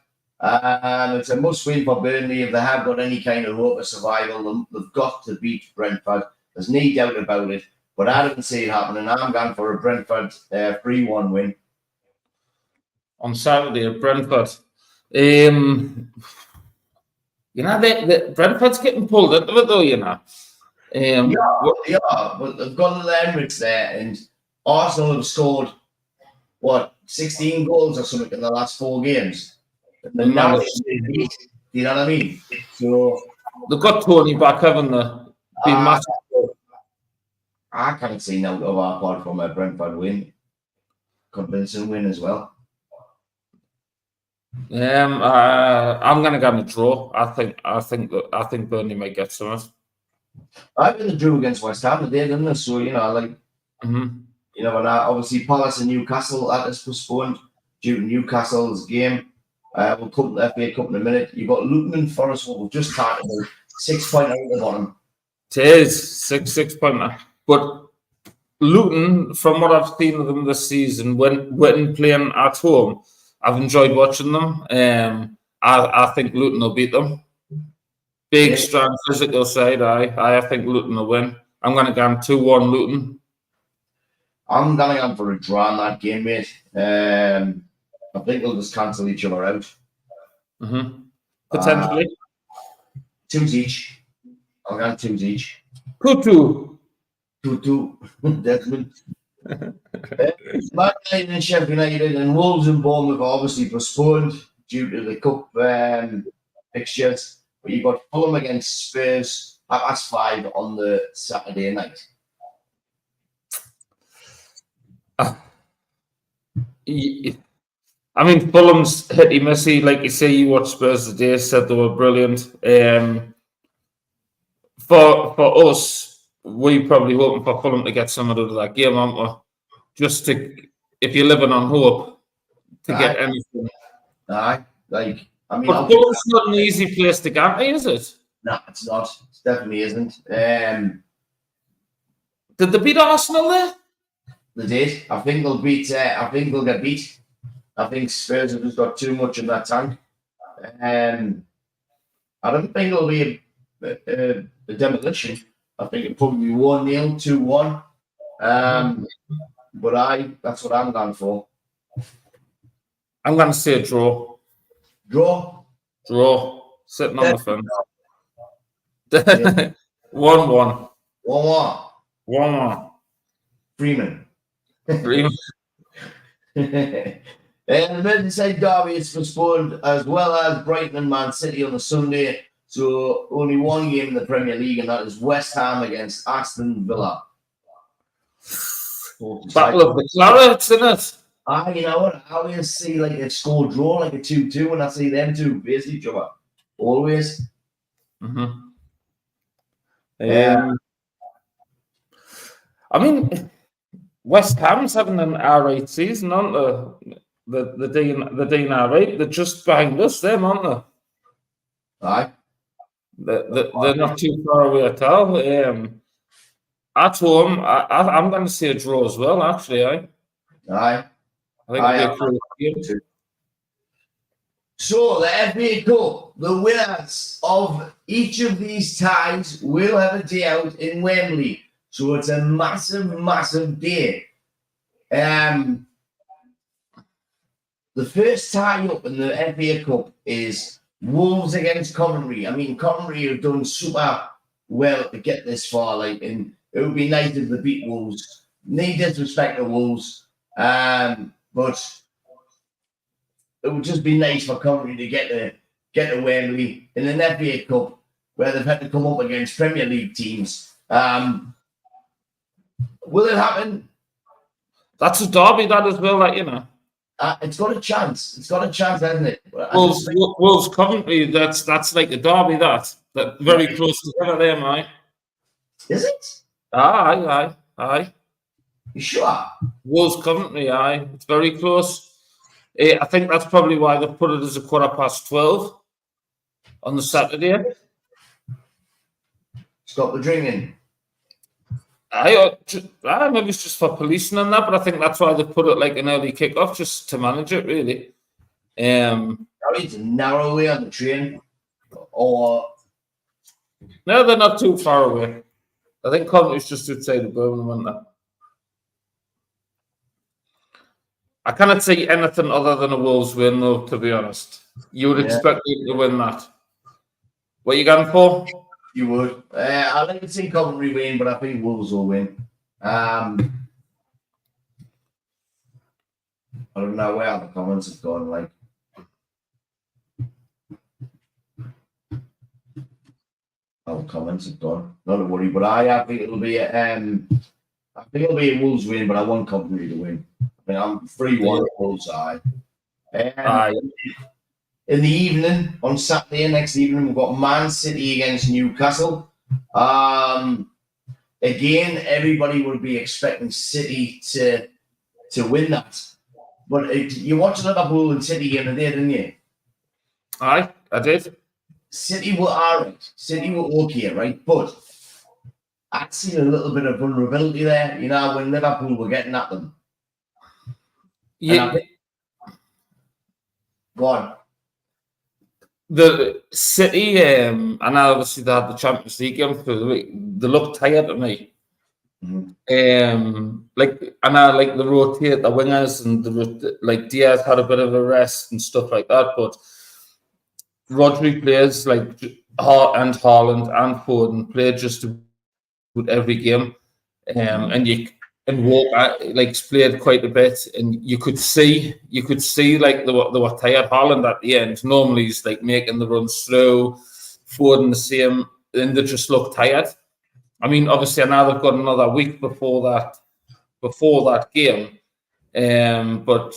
It's a must-win for Burnley if they have got any kind of hope of survival. They've got to beat Brentford. There's no doubt about it. But I don't see it happening. I'm going for a Brentford 3-1 win. On Saturday at Brentford. Brentford's getting pulled into it though, but they've got the Emirates there, and Arsenal have scored 16 goals or something in the last 4 games. You know what I mean? So they've got Tony back, haven't they? I can't see no go apart from a Brentford win, convincing win as well. I'm gonna go with a draw. I think Burnley might get some. I've been the drew against West Ham today, didn't they? So and obviously Palace and Newcastle that is postponed due to Newcastle's game. We'll come to the FA Cup in a minute. You've got Luton and Forest, what we've just talked about, 6 point out the bottom. It is 6 pointer, but Luton, from what I've seen of them this season, when playing at home, I've enjoyed watching them. I think Luton will beat them. Big, strong, physical side. I think Luton will win. I'm going to go 2-1 Luton. I'm going to go for a draw in that game, mate. I think they'll just cancel each other out. Potentially. 2s each. I'll go 2s each. 2-2. 2-2. Desmond. Man United and Sheffield United and Wolves and Bournemouth are obviously postponed due to the cup fixtures. But you've got Fulham against Spurs at 5 on the Saturday night. I mean, Fulham's hitty missy. Like you say, you watched Spurs today, said they were brilliant. For us, we probably hoping for Fulham to get something out of that game, aren't we? Just to, if you're living on hope, to get anything. Aye, like I mean, but Fulham's not an easy place to guarantee, is it? No, it's not. It definitely isn't. Did they beat Arsenal there? They did. I think they'll beat. I think they'll get beat. I think Spurs have just got too much in that tank. I don't think it'll be a demolition. I think it'll probably be 1-0, 2-1. But that's what I'm going for. I'm going to say a draw. Draw? Draw. Sitting on the fence. 1-1. 1-1. 1-1. Freeman. And the Merseyside derby is postponed, as well as Brighton and Man City on the Sunday. So only one game in the Premier League, and that is West Ham against Aston Villa. Battle of the Clarets, isn't it? You know what? I always see like a score draw, like a 2-2, when I see them two face each other. Always. Mm-hmm. I mean, West Ham's having an alright season, aren't they? The Dean alright. They're just behind us, them, aren't they? Aye. They're not too far away at all. At home, I'm going to say a draw as well, actually. Aye. I think it'll be a close game. So, the FA Cup, the winners of each of these ties will have a day out in Wembley. So, it's a massive, massive day. The first tie up in the FA Cup is Wolves against Coventry. I mean, Coventry have done super well to get this far. And it would be nice if they beat Wolves. No disrespect to Wolves, but it would just be nice for Coventry to get to Wembley in an FA Cup where they've had to come up against Premier League teams. Will it happen? That's a derby, that as well, like, you know. It's got a chance. It's got a chance, hasn't it? Wolves Coventry, that's like a derby, that very close together there, mate. Is it? Aye. You sure? Wolves Coventry, aye. It's very close. I think that's probably why they've put it as a 12:15 on the Saturday. Stop the drinking. Maybe it's just for policing and that, but I think that's why they put it like an early kick-off, just to manage it, really. It's a narrow way on the train, or no, they're not too far away. I think Coventry's just outside of Birmingham, aren't they? I cannot see anything other than a Wolves win, though, to be honest. You would expect them to win that. What are you going for? You would. I'd like to see Coventry win, but I think Wolves will win. I don't know where the comments have gone. Like, how the comments have gone. Not a worry, but I think it'll be a Wolves win, but I want Coventry to win. I mean, I'm 3-1 Wolves. In the evening, on Saturday, next evening, we've got Man City against Newcastle. Again, everybody would be expecting City to win that. But you watched Liverpool and City game today, didn't you? Aye, I did. City were alright. City were okay, right? But I'd seen a little bit of vulnerability there, you know, when Liverpool were getting at them. Yeah. Go on. The City, and obviously they had the Champions League game through the week. They look tired to me. Mm-hmm. They rotate the wingers, and Diaz had a bit of a rest and stuff like that. But Rodri plays and Haaland and Foden play just about every game. and Walker like played quite a bit, and you could see like they were tired. Haaland at the end normally he's like making the runs through, Foden the same, and they just look tired. I mean, obviously, now they've got another week before that game, but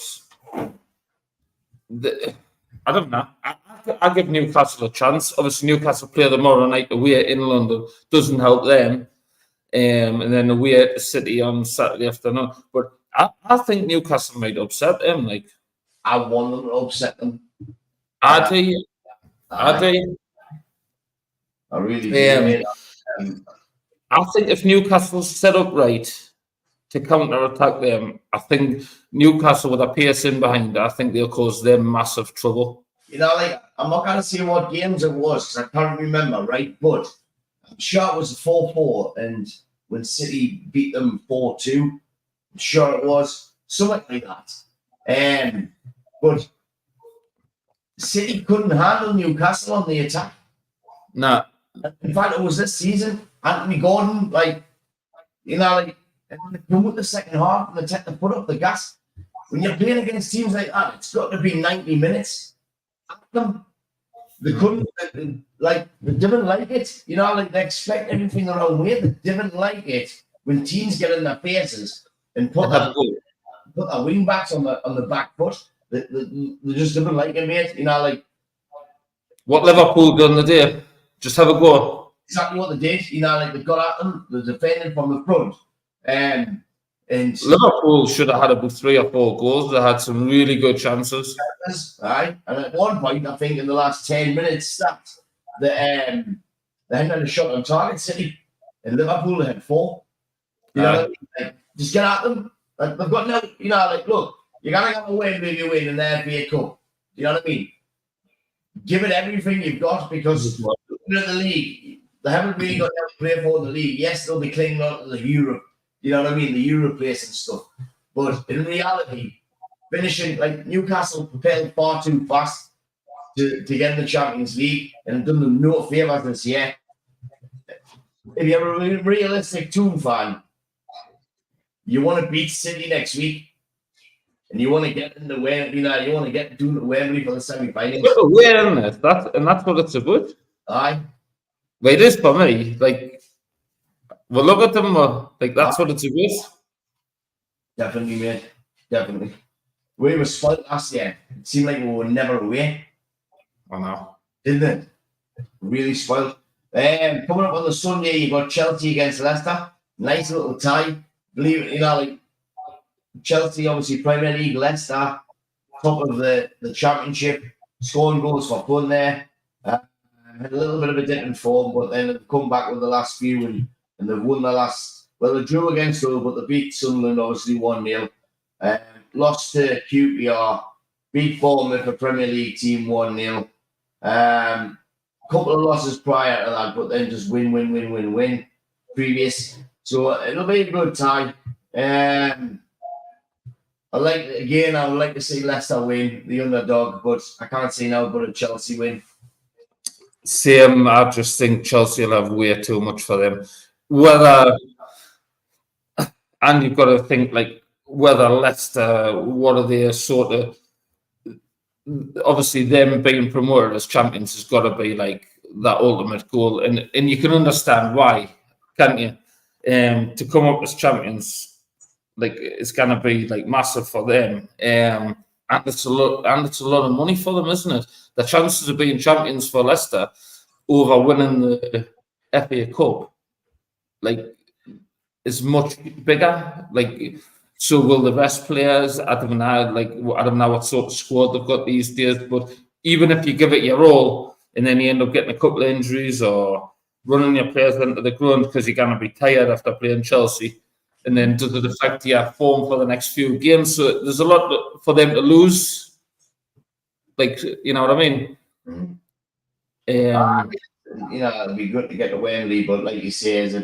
I don't know. I give Newcastle a chance. Obviously, Newcastle play tomorrow night away in London. Doesn't help them. And then away at City on Saturday afternoon. But I think Newcastle might upset them. Like I want them to upset them. I do. I do. I really do. I think if Newcastle's set up right to counter-attack them, I think Newcastle with a pace in behind, I think they'll cause them massive trouble. You know, like, I'm not going to say what games it was because I can't remember, right? But I'm sure it was 4-4, and when City beat them 4-2, I'm sure it was something like that. But City couldn't handle Newcastle on the attack. No. In fact, it was this season. Anthony Gordon, like, you know, like, they come with the second half and they take the foot off the gas. When you're playing against teams like that, it's got to be 90 minutes. They couldn't, like, they didn't like it. You know, like, they expect everything the wrong way. They didn't like it when teams get in their faces and put their wing backs on the back foot. They just didn't like it, mate. You know, like. What Liverpool done the day? Just have a go. Exactly what they did. You know, like, they got at them, they defended from the front. And Liverpool should have had about 3 or 4 goals. They had some really good chances. Right, and at one point, I think in the last 10 minutes, they hadn't had a shot on target. City and Liverpool had 4. You know, what I mean? Like, just get at them. Like, they've got no. You know, like, look, you're gonna have a win if you win in the FA Cup. You know what I mean? Give it everything you've got because looking at the league, they haven't really got to play for the league. Yes, they'll be clinging on to the Europe. You know what I mean? The Euro place and stuff. But in reality, finishing like Newcastle propelled far too fast to get in the Champions League and done them no favours this year. If you're a realistic Toon fan, you want to beat City next week and you want to get in the way, you know, you want to get to Wembley for the semi-finals. Where in it? That's what it's about. Aye. Well, it is for me. Like, well, look at them. Like, that's what it's about. Definitely, mate. Definitely. We were spoiled last year. It seemed like we were never away. I know. Didn't it? Really spoiled. Coming up on the Sunday, you got Chelsea against Leicester. Nice little tie. Believe it, you know, like Chelsea, obviously Premier League, Leicester, top of the Championship, scoring goals for fun there. Had a little bit of a dip in form, but then they've come back with the last few and they've won the last. Well, they drew against Hull, but they beat Sunderland obviously 1-0. Lost to QPR, beat Bournemouth, a Premier League team 1-0. Couple of losses prior to that, but then just win previous. So it'll be a good tie. I would like to see Leicester win, the underdog, but I can't see now but a Chelsea win. Same, I just think Chelsea will have way too much for them. And you've got to think, like, whether Leicester, what are they sort of, obviously them being promoted as champions has got to be like that ultimate goal. And you can understand why, can't you? To come up as champions, like, it's going to be like massive for them. And it's a lot of money for them, isn't it? The chances of being champions for Leicester over winning the FA Cup, like, is much bigger. Like, so will the best players. I don't know what sort of squad they've got these days, but even if you give it your all and then you end up getting a couple of injuries or running your players into the ground because you're going to be tired after playing Chelsea, and then does it affect your form for the next few games? So there's a lot for them to lose. Like, you know what I mean? You know, it'd be good to get to Wembley, but like you say, is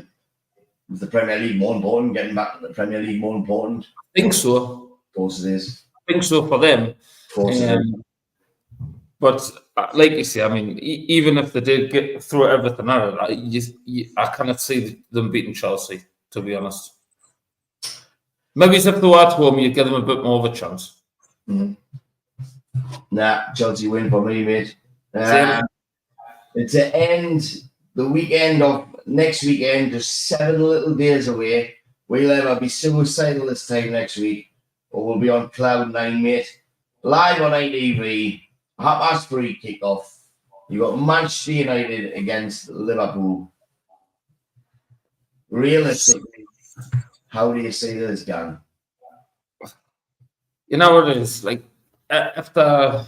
the Premier League more important? Getting back to the Premier League more important? I think so. Of course it is. I think so for them. Of course it is. But like you say, I mean, even if they did get through everything out, I cannot see them beating Chelsea. to be honest. Maybe if they were at home, you'd give them a bit more of a chance. Nah, Chelsea win for me, mate. Same. It's the end, the weekend of next weekend, just 7 little days away. We'll either be suicidal this time next week, or we'll be on cloud 9, mate. Live on ITV, 3:30 kickoff. You got Manchester United against Liverpool. Realistically, how do you see this game? You know what it is, like after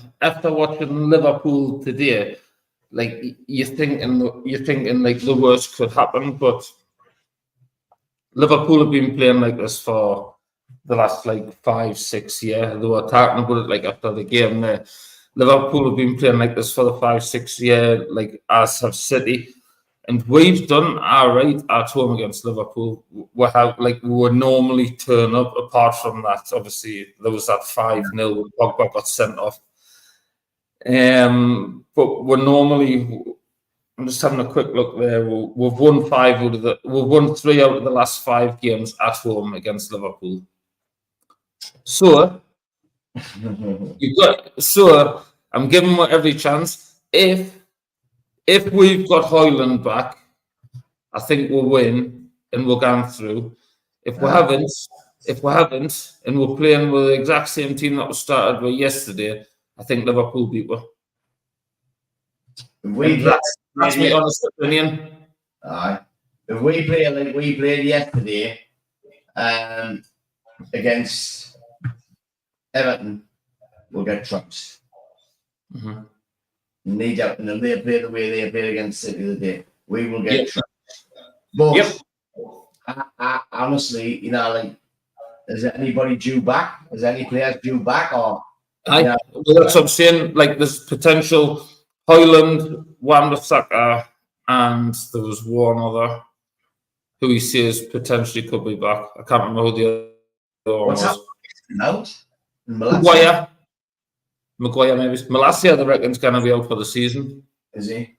watching Liverpool today, like you're thinking like the worst could happen, but Liverpool have been playing like this for the last like 5-6 years. They were talking about it like after the game there. Liverpool have been playing like this for the 5-6 year, like as have City. And we've done all right at home against Liverpool. We would normally turn up. Apart from that, obviously there was that 5-0 when Pogba got sent off. But we're normally. I'm just having a quick look there. We've won 3 out of the last 5 games at home against Liverpool. So I'm giving them every chance. If we've got Højlund back, I think we'll win and we'll go through. If we haven't, and we're playing with the exact same team that was started with yesterday, I think Liverpool beat us. That's my honest opinion. Aye. If we play like we played yesterday, against Everton, we'll get trounced. Mm-hmm. Need out, and if they play the way they played against City today, we will get trounced. But I honestly, you know, like, is anybody due back? Is any players due back? Or well, that's what I'm saying. Like, there's potential. Højlund, Wan-Bissaka, and there was one other who he says potentially could be back. I can't remember who the other one was. Maguire, maybe. Malacia, I reckon, is going to be out for the season. Is he?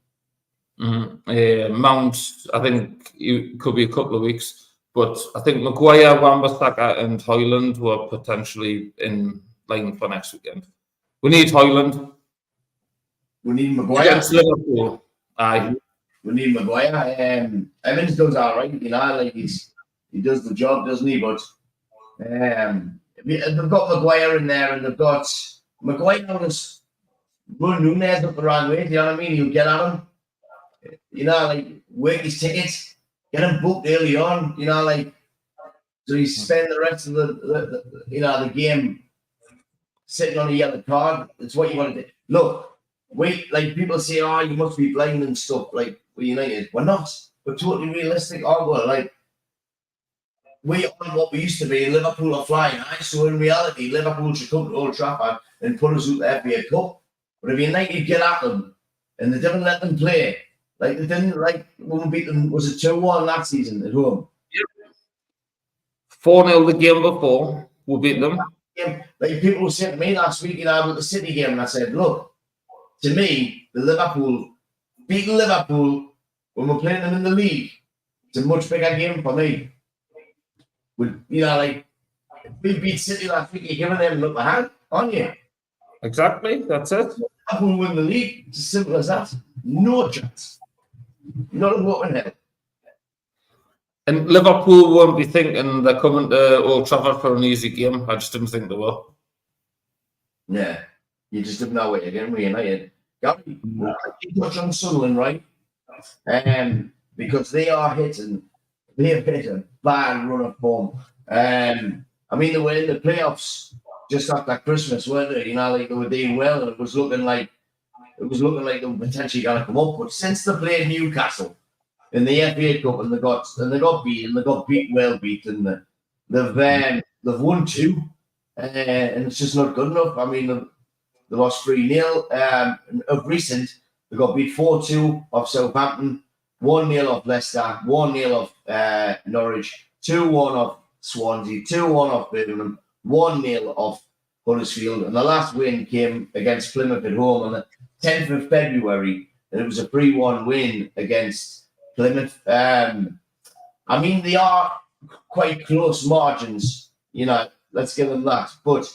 Mm-hmm. Mount, I think it could be a couple of weeks. But I think Maguire, Wan-Bissaka, and Højlund were potentially in line for next weekend. We need Højlund. We need Maguire. Against Liverpool. Aye. We need Maguire. Evans does all right, you know, like he does the job, doesn't he? But they've got Maguire in there, and they've got Maguire was run Nunez up the wrong way. Do you know what I mean? He'll get at him. You know, like work his tickets, get him booked early on. You know, like so he spend the rest of the game sitting on a yellow card. It's what you want to do. Look. People say, oh, you must be blind and stuff, like, with United. We're not. We're totally realistic, aren't we? Like, we aren't what we used to be, and Liverpool are flying high. So, in reality, Liverpool should come to Old Trafford and put us out the FA Cup. But if United get at them, and they didn't let them play, like, they didn't, like, when we beat them, was it 2-1 that season at home? Yep. 4-0 the game before, we beat them. Like, people were saying to me last week, you know, about the City game, and I said, look, to me, beating Liverpool when we're playing them in the league, it's a much bigger game for me. You know, like, if we beat City last week, you're giving them an upper hand, aren't you? Exactly, that's it. Liverpool win the league, it's as simple as that. No chance. Not a vote in hell. And Liverpool won't be thinking they're coming to Old Trafford for an easy game. I just didn't think they were. Yeah. You just didn't know it again with United. Gary, you touch on Sunderland, right? Because they've hit a bad run of form. I mean, they were in the playoffs just after Christmas, weren't they? You know, like they were doing well, and it was looking like they were potentially going to come up. But since they played Newcastle in the FA Cup and they got beaten, they've won 2, and it's just not good enough. I mean, they lost 3-0. Of recent, they got beat 4-2 of Southampton, 1-0 of Leicester, 1-0 of Norwich, 2-1 of Swansea, 2-1 of Birmingham, 1-0 of Huddersfield. And the last win came against Plymouth at home on the 10th of February, and it was a 3-1 win against Plymouth. I mean, they are quite close margins. Let's give them that. But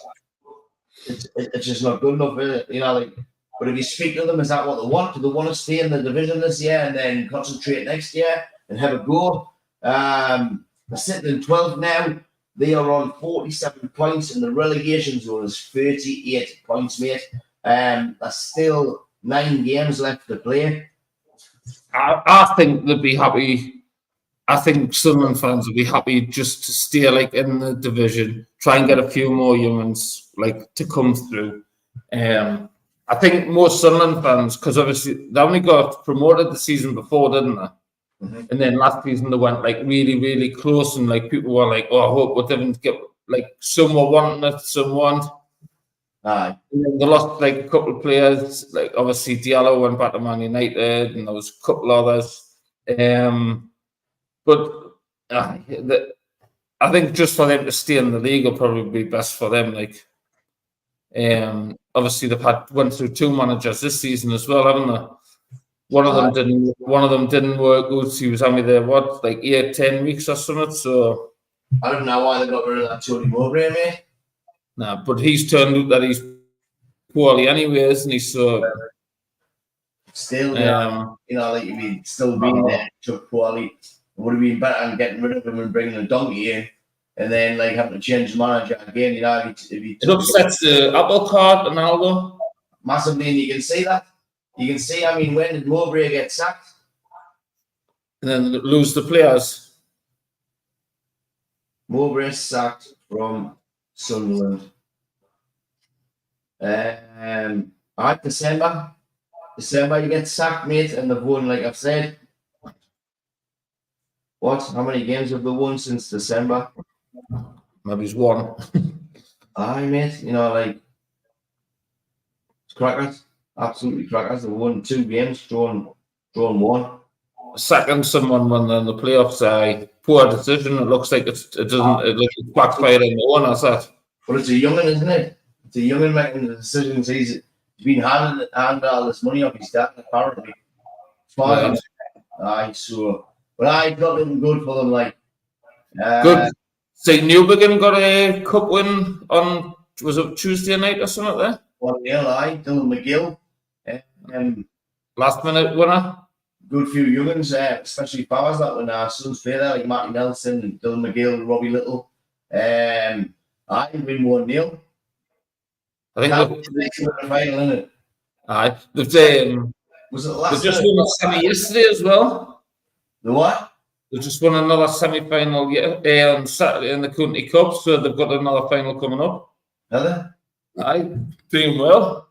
it's just not good enough, is it? Like. But if you speak to them, is that what they want? Do they want to stay in the division this year and then concentrate next year and have a go? They're sitting in 12th now. They are on 47 points, and the relegation zone is 38 points, mate. There's still 9 games left to play. I think they'd be happy. I think Sunderland fans would be happy just to stay like in the division, try and get a few more young'uns like to come through. I think most Sunderland fans, because obviously they only got promoted the season before, didn't they? Mm-hmm. And then last season they went like really, really close, and like people were like, "Oh, I hope we didn't get like some were wanting it, some weren't." Aye. And then they lost like a couple of players, like obviously Diallo went back to Man United, and there was a couple others. But I think just for them to stay in the league will probably be best for them. Like, obviously they've went through 2 managers this season as well, haven't they? One of them didn't work good. He was only there like 8-10 weeks or something. So I don't know why they got rid of that Tony Mowbray, mate. Nah, but he's turned out that he's poorly anyway, isn't he? So still, like if he'd still been there, Chuck poorly, it would have been better than getting rid of him and bringing a donkey in, and then like having to change the manager again. It upsets the apple cart and Aldo massively, and you can see that. You can see. I mean, when did Mowbray get sacked? And then lose the players. Mowbray sacked from Sunderland. December you get sacked, mate, and they've won, like I've said. What? How many games have they won since December? Maybe it's 1. Aye, mate. Like it's crackers, absolutely crackers. They've won 2 games, drawn 1. Sacking someone when they're in the playoffs, poor decision. It looks like it looks backfired on the one, that's it. But it's a young'un, isn't it? It's a young'un making the decisions. He's been handing all this money off his dad, apparently. Fine. Aye, so. But I got looking good for them, like. Good. See, Newbegin got a cup win on, was it Tuesday night or something there? 1-0, aye. Dylan McGill. Last minute winner. Good few young'uns, especially powers that when our sons play there, like Marty Nelson and Dylan McGill and Robbie Little. I win 1-0. I think the next final, isn't it? Aye. Was it the last? They just won a semi yesterday as well. The what? They just won another semi-final on Saturday in the County Cup, so they've got another final coming up. Are they? Aye, doing well.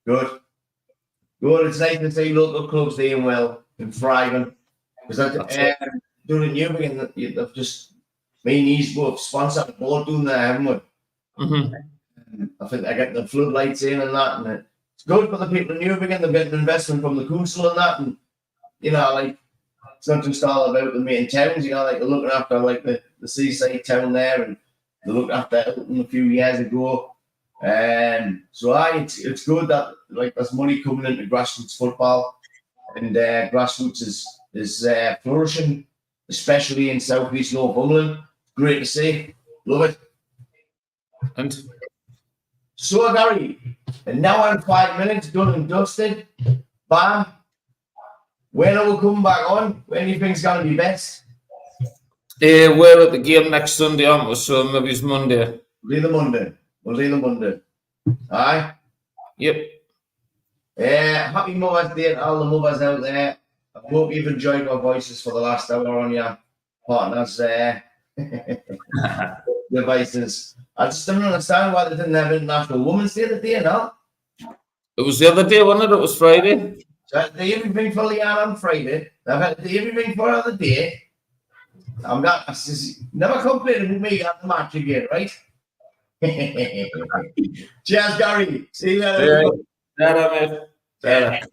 Good. It's nice to see local clubs doing well and thriving. Because doing it new again, they've just these both sponsored the board doing that, haven't we? Mm-hmm. I think they get the floodlights in and that, and it's good for the people in Newbegin. They're getting investment from the council and that, and like it's not just all about the main towns. Like they're looking after like the seaside town there, and they looked after Elton a few years ago. So it's good that like there's money coming into grassroots football, and grassroots is flourishing, especially in southeast Northumberland. Great to see, love it. And so Gary, and now I'm 5 minutes done and dusted. Bam. When are we coming back on? When do you think it's going to be best? We're at the game next Sunday, aren't we? So maybe it's Monday. We'll do the Monday. Aye? Yep. Happy Mother's Day to all the mothers out there. I hope you've enjoyed our voices for the last hour on your partners' devices. I just don't understand why they didn't have International Women's Day today, no? It was the other day, wasn't it? It was Friday. So I do everything for Leanne on Friday. I've had to do everything for her the day. I'm not, never complaining with me at the match again, right? Cheers, Gary. See you later. Yeah, mate.